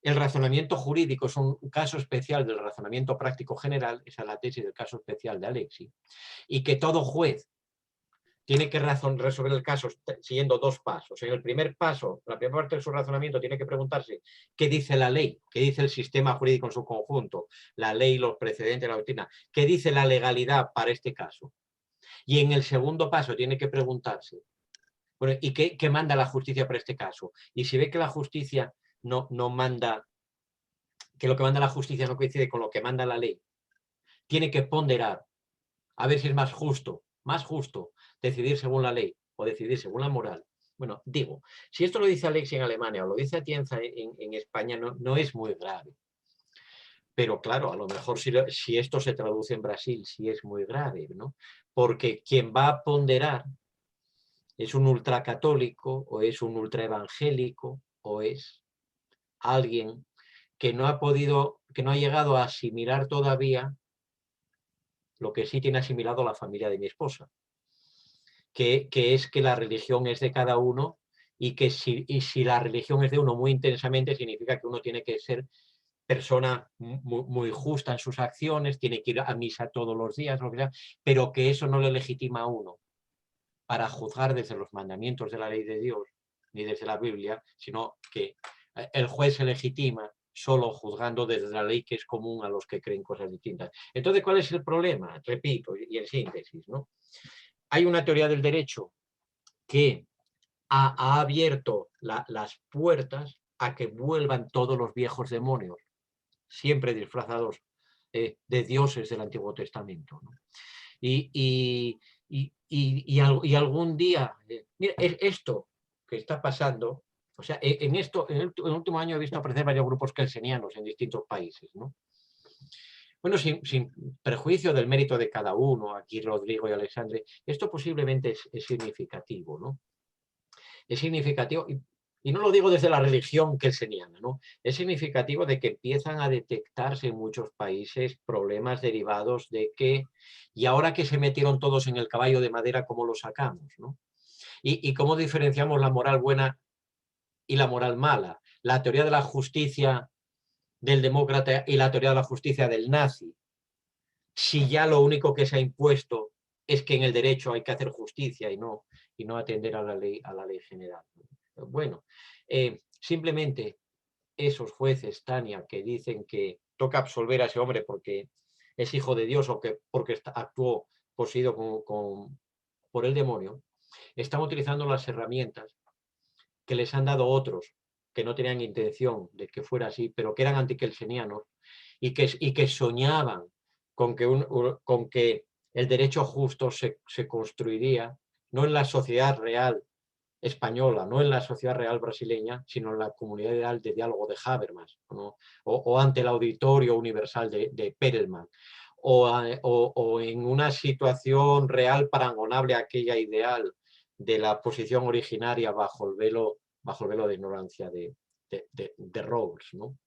el razonamiento jurídico es un caso especial del razonamiento práctico general, esa es la tesis del caso especial de Alexi, y que todo juez tiene que resolver el caso siguiendo dos pasos. En el primer paso, la primera parte de su razonamiento, tiene que preguntarse qué dice la ley, qué dice el sistema jurídico en su conjunto, la ley, los precedentes, la doctrina, qué dice la legalidad para este caso. Y en el segundo paso tiene que preguntarse, bueno, ¿y qué manda la justicia para este caso? Y si ve que la justicia no manda, que lo que manda la justicia no coincide con lo que manda la ley, tiene que ponderar, a ver si es más justo decidir según la ley o decidir según la moral. Bueno, digo, si esto lo dice Alexi en Alemania o lo dice Atienza en España, no es muy grave. Pero claro, a lo mejor si esto se traduce en Brasil, sí es muy grave, ¿no? Porque quien va a ponderar es un ultracatólico o es un ultraevangélico o es alguien que no ha llegado a asimilar todavía lo que sí tiene asimilado la familia de mi esposa. Que es que la religión es de cada uno y que si la religión es de uno muy intensamente, significa que uno tiene que ser persona muy justa en sus acciones, tiene que ir a misa todos los días, lo que sea, pero que eso no le legitima a uno para juzgar desde los mandamientos de la ley de Dios, ni desde la Biblia, sino que el juez se legitima solo juzgando desde la ley que es común a los que creen cosas distintas. Entonces, ¿cuál es el problema? Repito, y en síntesis, ¿no? Hay una teoría del derecho que ha abierto las puertas a que vuelvan todos los viejos demonios, siempre disfrazados de dioses del Antiguo Testamento, ¿no? Y algún día, mira, esto que está pasando, o sea, en el último año he visto aparecer varios grupos kelsenianos en distintos países, ¿no? Bueno, sin perjuicio del mérito de cada uno, aquí Rodrigo y Alexandre, esto posiblemente es significativo, ¿no? Es significativo, y no lo digo desde la religión kelseniana, ¿no? Es significativo de que empiezan a detectarse en muchos países problemas derivados de que, y ahora que se metieron todos en el caballo de madera, ¿cómo lo sacamos, ¿no? Y cómo diferenciamos la moral buena y la moral mala, la teoría de la justicia del demócrata y la teoría de la justicia del nazi. Si ya lo único que se ha impuesto es que en el derecho hay que hacer justicia y no atender a la ley general. Bueno, simplemente esos jueces, Tania, que dicen que toca absolver a ese hombre porque es hijo de Dios o que porque actuó poseído por el demonio, están utilizando las herramientas que les han dado otros que no tenían intención de que fuera así, pero que eran antikelsenianos y que soñaban con que el derecho justo se construiría no en la sociedad real española, no en la sociedad real brasileña, sino en la comunidad ideal de diálogo de Habermas, ¿no? o ante el auditorio universal de Perelman, o en una situación real parangonable a aquella ideal de la posición originaria bajo el velo de ignorancia de Rawls, ¿no?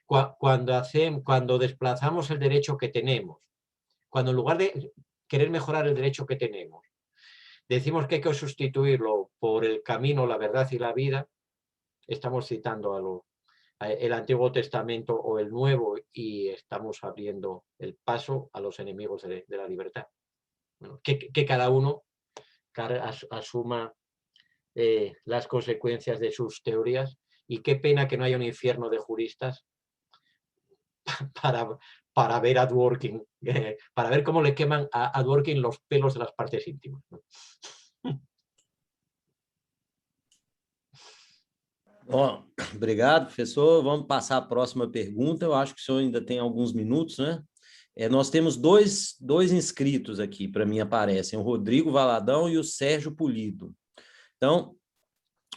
Cuando desplazamos el derecho que tenemos, cuando en lugar de querer mejorar el derecho que tenemos, decimos que hay que sustituirlo por el camino, la verdad y la vida, estamos citando el Antiguo Testamento o el Nuevo y estamos abriendo el paso a los enemigos de la libertad. Bueno, que cada uno asuma las consecuencias de sus teorías, y qué pena que no haya un infierno de juristas para ver a Dworkin, para ver cómo le queman a Dworkin los pelos de las partes íntimas, ¿no? Bom, obrigado, professor. Vamos passar à próxima pergunta. Eu acho que o senhor ainda tem alguns minutos, né? Nós temos dois inscritos aqui, para mim aparecem, o Rodrigo Valadão e o Sérgio Pulido. Então,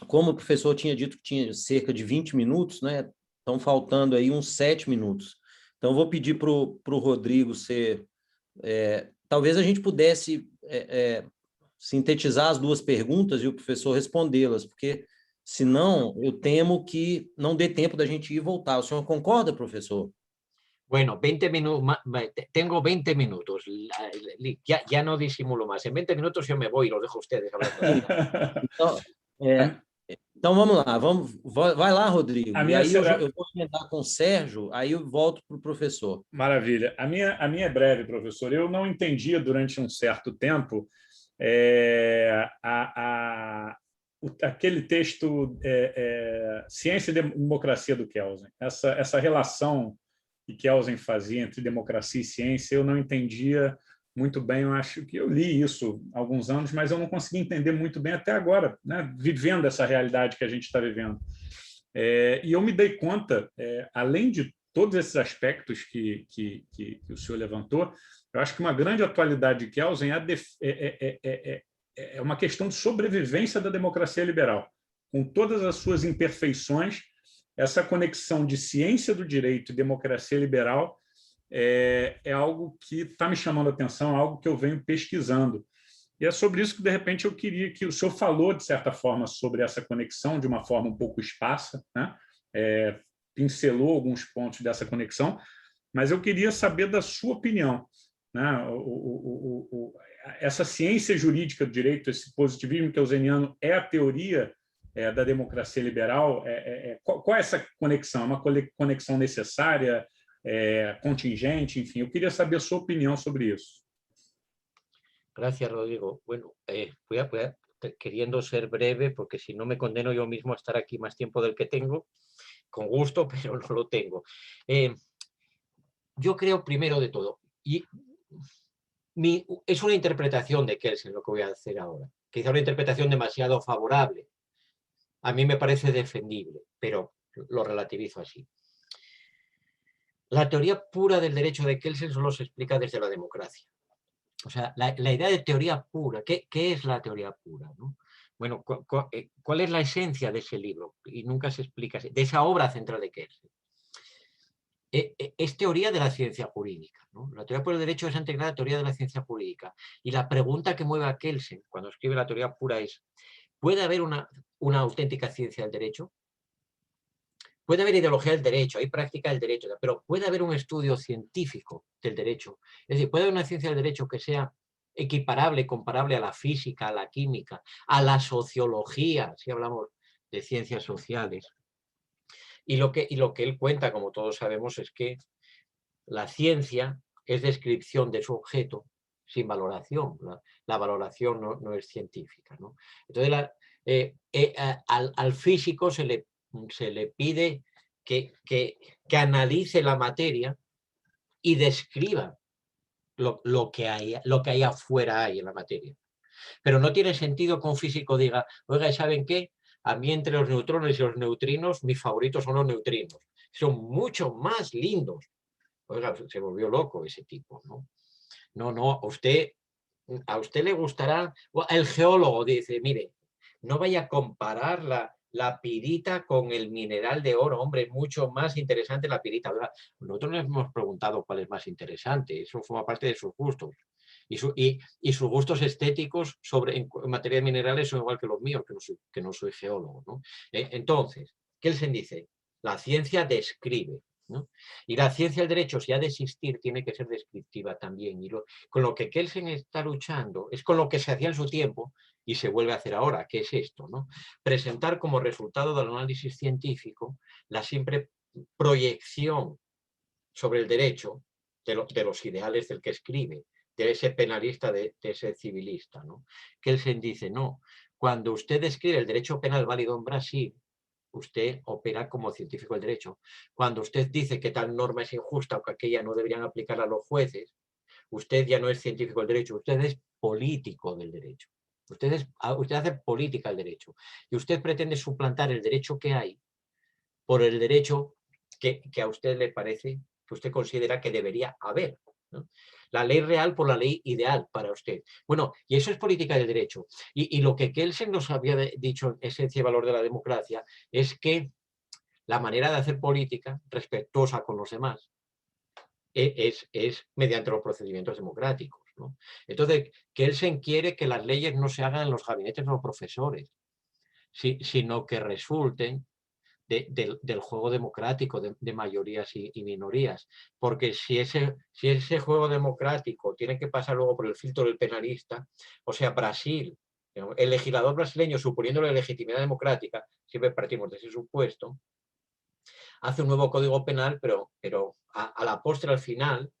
como o professor tinha dito que tinha cerca de 20 minutos, né? Estão faltando aí uns 7 minutos. Então, eu vou pedir para o Rodrigo ser... talvez a gente pudesse sintetizar as duas perguntas e o professor respondê-las, porque senão eu temo que não dê tempo da gente ir e voltar. O senhor concorda, professor? Bueno, 20 minutos, tengo 20 minutos, ya no disimulo más. En 20 minutos yo me voy y los dejo a ustedes hablando. Então vamos lá, vai lá, Rodrigo. E aí será... eu vou emendar com o Sérgio, aí eu volto para o professor. Maravilha. A minha é breve, professor. Eu não entendia durante um certo tempo aquele texto Ciência e Democracia do Kelsen. Essa relação que Kelsen fazia entre democracia e ciência, eu não entendia muito bem. Eu acho que eu li isso há alguns anos, mas eu não consegui entender muito bem até agora, né? Vivendo essa realidade que a gente está vivendo. E eu me dei conta, além de todos esses aspectos que o senhor levantou, eu acho que uma grande atualidade de Kelsen é uma questão de sobrevivência da democracia liberal, com todas as suas imperfeições. Essa conexão de ciência do direito e democracia liberal é algo que está me chamando a atenção, algo que eu venho pesquisando. E é sobre isso que, de repente, eu queria que o senhor falou, de certa forma, sobre essa conexão, de uma forma um pouco esparsa, né? Pincelou alguns pontos dessa conexão, mas eu queria saber da sua opinião, né? Essa ciência jurídica do direito, esse positivismo kelseniano, é a teoria da democracia liberal? Qual é essa conexão? É uma conexão necessária, contingente? Enfim, eu queria saber a sua opinião sobre isso. Gracias, Rodrigo. Bueno, queriendo ser breve, porque si no me condeno yo mismo a estar aquí más tiempo del que tengo, con gusto, pero no lo tengo. Yo creo, primero de todo, es una interpretación de Kelsen lo que voy a hacer ahora, quizá una interpretación demasiado favorable. A mí me parece defendible, pero lo relativizo así. La teoría pura del derecho de Kelsen solo se explica desde la democracia. O sea, la idea de teoría pura, ¿qué es la teoría pura, ¿no? Bueno, ¿cuál es la esencia de ese libro? Y nunca se explica, de esa obra central de Kelsen. Es teoría de la ciencia jurídica, ¿no? La teoría pura del derecho es integrada la teoría de la ciencia jurídica. Y la pregunta que mueve a Kelsen cuando escribe la teoría pura es: ¿puede haber una auténtica ciencia del derecho? Puede haber ideología del derecho, hay práctica del derecho, pero puede haber un estudio científico del derecho. Es decir, puede haber una ciencia del derecho que sea equiparable, comparable a la física, a la química, a la sociología, si hablamos de ciencias sociales. Y lo que él cuenta, como todos sabemos, es que la ciencia es descripción de su objeto sin valoración. La valoración no es científica, ¿no? Entonces, al físico se le pide que analice la materia y describa lo que hay afuera hay en la materia. Pero no tiene sentido que un físico diga: oiga, ¿saben qué? A mí entre los neutrones y los neutrinos, mis favoritos son los neutrinos. Son mucho más lindos. Oiga, se volvió loco ese tipo, ¿no? No, a usted le gustará... El geólogo dice: mire, no vaya a comparar la pirita con el mineral de oro. Hombre, es mucho más interesante la pirita. Nosotros nos hemos preguntado cuál es más interesante. Eso forma parte de sus gustos. Y sus gustos estéticos en materia de minerales son igual que los míos, que no soy geólogo, ¿no? Entonces, Kelsen dice: la ciencia describe, ¿no? Y la ciencia del derecho, si ha de existir, tiene que ser descriptiva también. Y con lo que Kelsen está luchando es con lo que se hacía en su tiempo y se vuelve a hacer ahora, que es esto, ¿no? Presentar como resultado del análisis científico la simple proyección sobre el derecho de los ideales del que escribe, de ese penalista, de ese civilista, ¿no? Kelsen dice: no, cuando usted describe el derecho penal válido en Brasil, usted opera como científico del derecho. Cuando usted dice que tal norma es injusta o que aquella no deberían aplicarla a los jueces, usted ya no es científico del derecho, usted es político del derecho. Usted hace política del derecho. Y usted pretende suplantar el derecho que hay por el derecho que a usted le parece, que usted considera que debería haber, ¿no? La ley real por la ley ideal para usted. Bueno, y eso es política del derecho. Y lo que Kelsen nos había dicho en Esencia y Valor de la Democracia es que la manera de hacer política respetuosa con los demás es mediante los procedimientos democráticos, ¿no? Entonces, Kelsen quiere que las leyes no se hagan en los gabinetes de los profesores, sino que resulten del juego democrático de mayorías y minorías. Porque si ese juego democrático tiene que pasar luego por el filtro del penalista, o sea, Brasil, el legislador brasileño, suponiéndole legitimidad democrática, siempre partimos de ese supuesto, hace un nuevo código penal, pero a la postre, al final,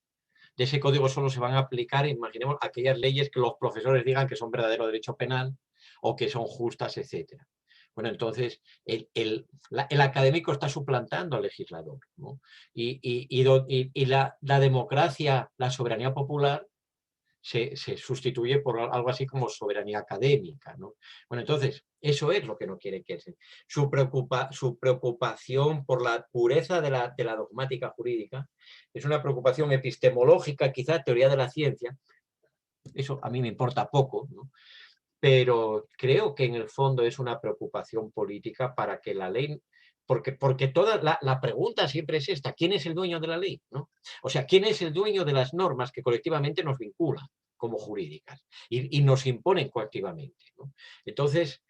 de ese código solo se van a aplicar, imaginemos, aquellas leyes que los profesores digan que son verdadero derecho penal o que son justas, etcétera. Bueno, entonces el académico está suplantando al legislador, ¿no? Y la democracia, la soberanía popular, se sustituye por algo así como soberanía académica, ¿no? Bueno, entonces, eso es lo que no quiere Kelsen. Su preocupación por la pureza de la dogmática jurídica es una preocupación epistemológica, quizá teoría de la ciencia. Eso a mí me importa poco, ¿no? Pero creo que en el fondo es una preocupación política para que la ley... Porque toda la pregunta siempre es esta: ¿quién es el dueño de la ley? ¿No? O sea, ¿quién es el dueño de las normas que colectivamente nos vinculan como jurídicas y nos imponen coactivamente, ¿no? Entonces,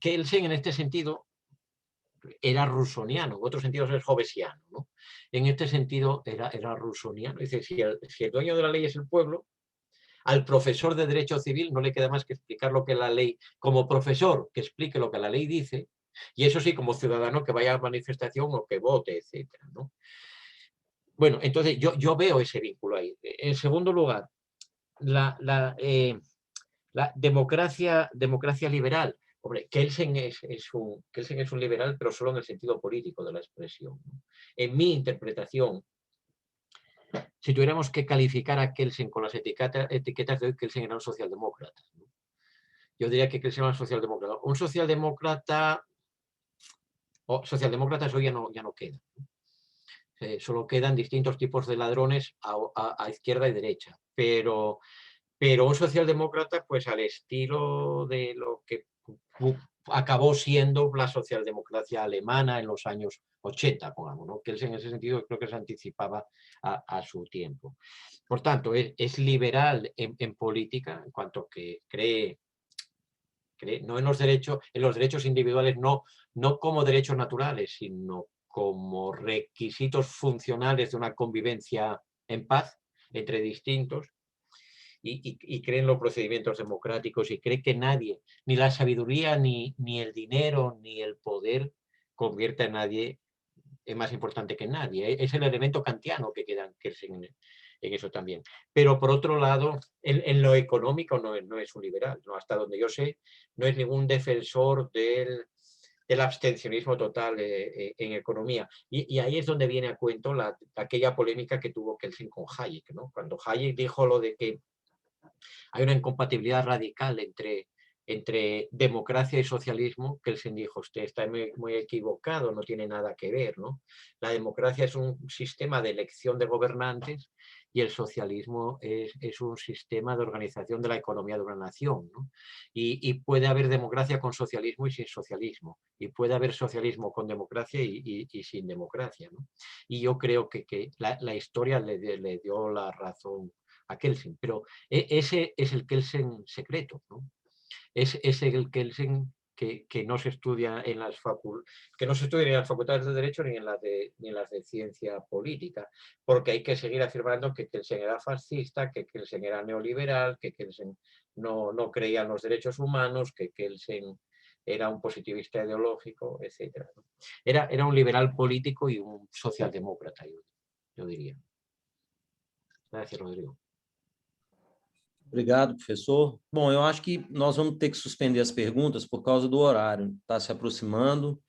Kelsen en este sentido era rusoniano, en otros sentidos es hobbesiano, ¿no? En este sentido era rusoniano. Dice, si el dueño de la ley es el pueblo, al profesor de Derecho Civil no le queda más que explicar lo que la ley, como profesor, que explique lo que la ley dice, y eso sí, como ciudadano, que vaya a manifestación o que vote, etcétera, ¿no? Bueno, entonces yo veo ese vínculo ahí. En segundo lugar, la democracia liberal. Hombre, Kelsen es un liberal, pero solo en el sentido político de la expresión, ¿no? En mi interpretación, si tuviéramos que calificar a Kelsen con las etiquetas de hoy, Kelsen era un socialdemócrata, ¿no? Yo diría que Kelsen era un socialdemócrata. Un socialdemócrata, o socialdemócratas hoy ya no quedan, ¿no? Solo quedan distintos tipos de ladrones a izquierda y derecha. Pero un socialdemócrata, pues al estilo de lo que acabó siendo la socialdemocracia alemana en los años 80, pongamos, ¿no? Que él en ese sentido creo que se anticipaba a su tiempo. Por tanto, es liberal en política, en cuanto que cree no en los derechos individuales, no como derechos naturales, sino como requisitos funcionales de una convivencia en paz entre distintos, y cree en los procedimientos democráticos y cree que nadie, ni la sabiduría, ni el dinero, ni el poder convierte a nadie en más importante que nadie. Es el elemento kantiano que queda en eso también. Pero por otro lado, en lo económico no es un liberal, ¿no? Hasta donde yo sé, no es ningún defensor del abstencionismo total en economía. Y ahí es donde viene a cuento aquella polémica que tuvo Kelsen con Hayek, ¿no? Cuando Hayek dijo lo de que hay una incompatibilidad radical entre democracia y socialismo, Kelsen dijo, usted está muy equivocado, no tiene nada que ver, ¿no? La democracia es un sistema de elección de gobernantes y el socialismo es un sistema de organización de la economía de una nación, ¿no? Y puede haber democracia con socialismo y sin socialismo, y puede haber socialismo con democracia y sin democracia, ¿no? Y yo creo que la historia le dio la razón a Kelsen, pero ese es el Kelsen secreto, ¿no? Es el Kelsen que no se estudia en las facultades de Derecho ni en las de Ciencia Política, porque hay que seguir afirmando que Kelsen era fascista, que Kelsen era neoliberal, que Kelsen no creía en los derechos humanos, que Kelsen era un positivista ideológico, etc., ¿no? Era un liberal político y un socialdemócrata, yo diría. Gracias, Rodrigo. Obrigado, professor. Bom, eu acho que nós vamos ter que suspender as perguntas por causa do horário. Está se aproximando.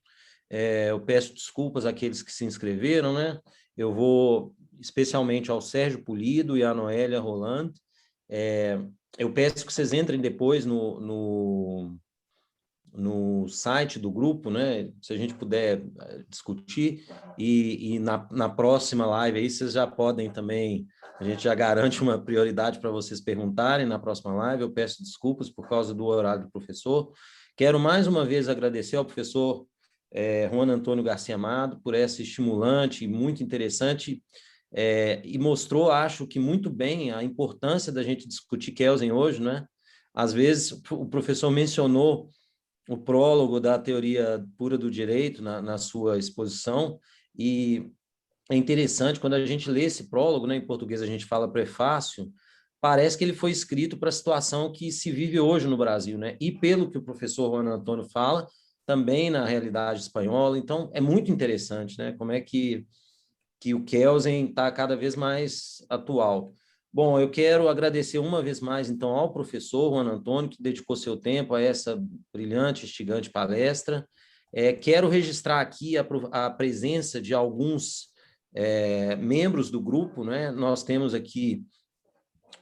Eu peço desculpas àqueles que se inscreveram, né? Eu vou especialmente ao Sérgio Pulido e à Noélia Roland. Eu peço que vocês entrem depois no site do grupo, né? Se a gente puder discutir, e na próxima live aí vocês já podem também, a gente já garante uma prioridade para vocês perguntarem na próxima live. Eu peço desculpas por causa do horário do professor. Quero mais uma vez agradecer ao professor Juan Antônio Garcia Amado por essa estimulante e muito interessante, e mostrou, acho que muito bem, a importância da gente discutir Kelsen hoje, né? Às vezes o professor mencionou o prólogo da teoria pura do direito na sua exposição, e é interessante, quando a gente lê esse prólogo, né, em português a gente fala prefácio, parece que ele foi escrito para a situação que se vive hoje no Brasil, né? E pelo que o professor Juan Antônio fala, também na realidade espanhola. Então, é muito interessante, né? Como é que o Kelsen está cada vez mais atual. Bom, eu quero agradecer uma vez mais, então, ao professor Juan Antônio, que dedicou seu tempo a essa brilhante, instigante palestra. Quero registrar aqui a presença de alguns membros do grupo, né? Nós temos aqui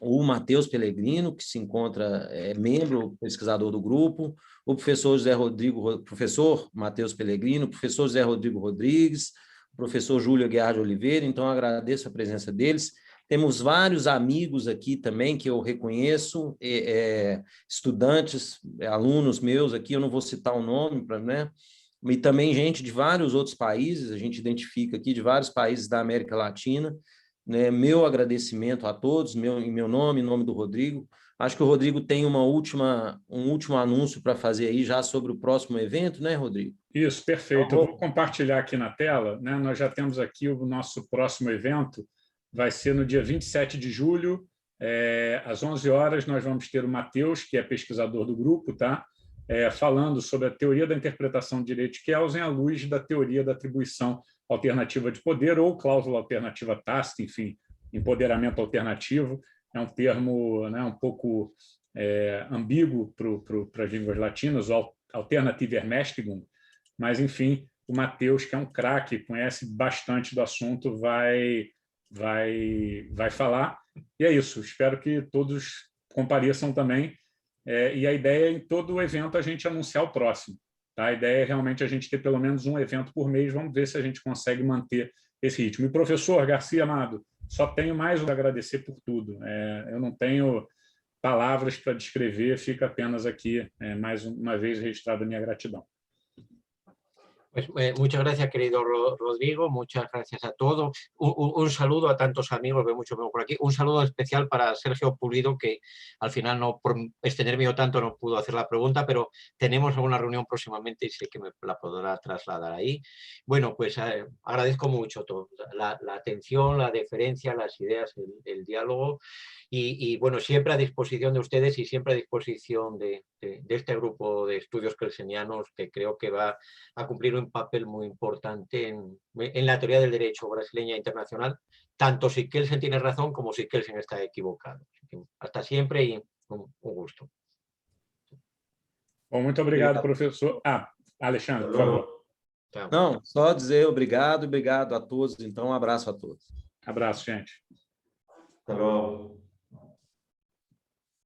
o Matheus Pellegrino, que se encontra membro, pesquisador do grupo, o professor Matheus Pellegrino, o professor José Rodrigo Rodrigues, o professor Júlio Guiar de Oliveira. Então, agradeço a presença deles. Temos vários amigos aqui também que eu reconheço, estudantes, alunos meus aqui, eu não vou citar o nome, né? E também gente de vários outros países, a gente identifica aqui de vários países da América Latina, né? Meu agradecimento a todos, em meu nome, em nome do Rodrigo. Acho que o Rodrigo tem um último anúncio para fazer aí já sobre o próximo evento, né, Rodrigo? Isso, perfeito. Eu vou compartilhar aqui na tela, né? Nós já temos aqui o nosso próximo evento, vai ser no dia 27 de julho, às 11 horas, nós vamos ter o Matheus, que é pesquisador do grupo, tá? Falando sobre a teoria da interpretação de direito de Kelsen à luz da teoria da atribuição alternativa de poder ou cláusula alternativa tácita, enfim, empoderamento alternativo. É um termo, né, um pouco ambíguo para as línguas latinas, alternative ermächtigung, mas, enfim, o Matheus, que é um craque, conhece bastante do assunto, vai falar. E é isso, espero que todos compareçam também. E a ideia é, em todo o evento, a gente anunciar o próximo. Tá? A ideia é realmente a gente ter pelo menos um evento por mês. Vamos ver se a gente consegue manter esse ritmo. E, professor Garcia Amado, só tenho mais a agradecer por tudo. Eu não tenho palavras para descrever, fica apenas aqui, mais uma vez, registrada a minha gratidão. Pues, muchas gracias, querido Rodrigo, muchas gracias a todos. Un saludo a tantos amigos, veo muchos por aquí. Un saludo especial para Sergio Pulido, que al final, no por extenderme yo tanto, no pudo hacer la pregunta, pero tenemos alguna reunión próximamente y sé que me la podrá trasladar ahí. Bueno, pues agradezco mucho todo, la atención, la deferencia, las ideas, el diálogo. Y bueno, siempre a disposición de ustedes y siempre a disposición de este grupo de estudios kelsenianos, que creo que va a cumplir un papel muy importante en la teoría del derecho brasileña e internacional, tanto si Kelsen tiene razón como si Kelsen está equivocado. Hasta siempre y un gusto. Bom, muito obrigado, professor. Alexandre, por favor. Não, só dizer obrigado a todos. Então, um abraço a todos. Abraço, gente. Hasta luego.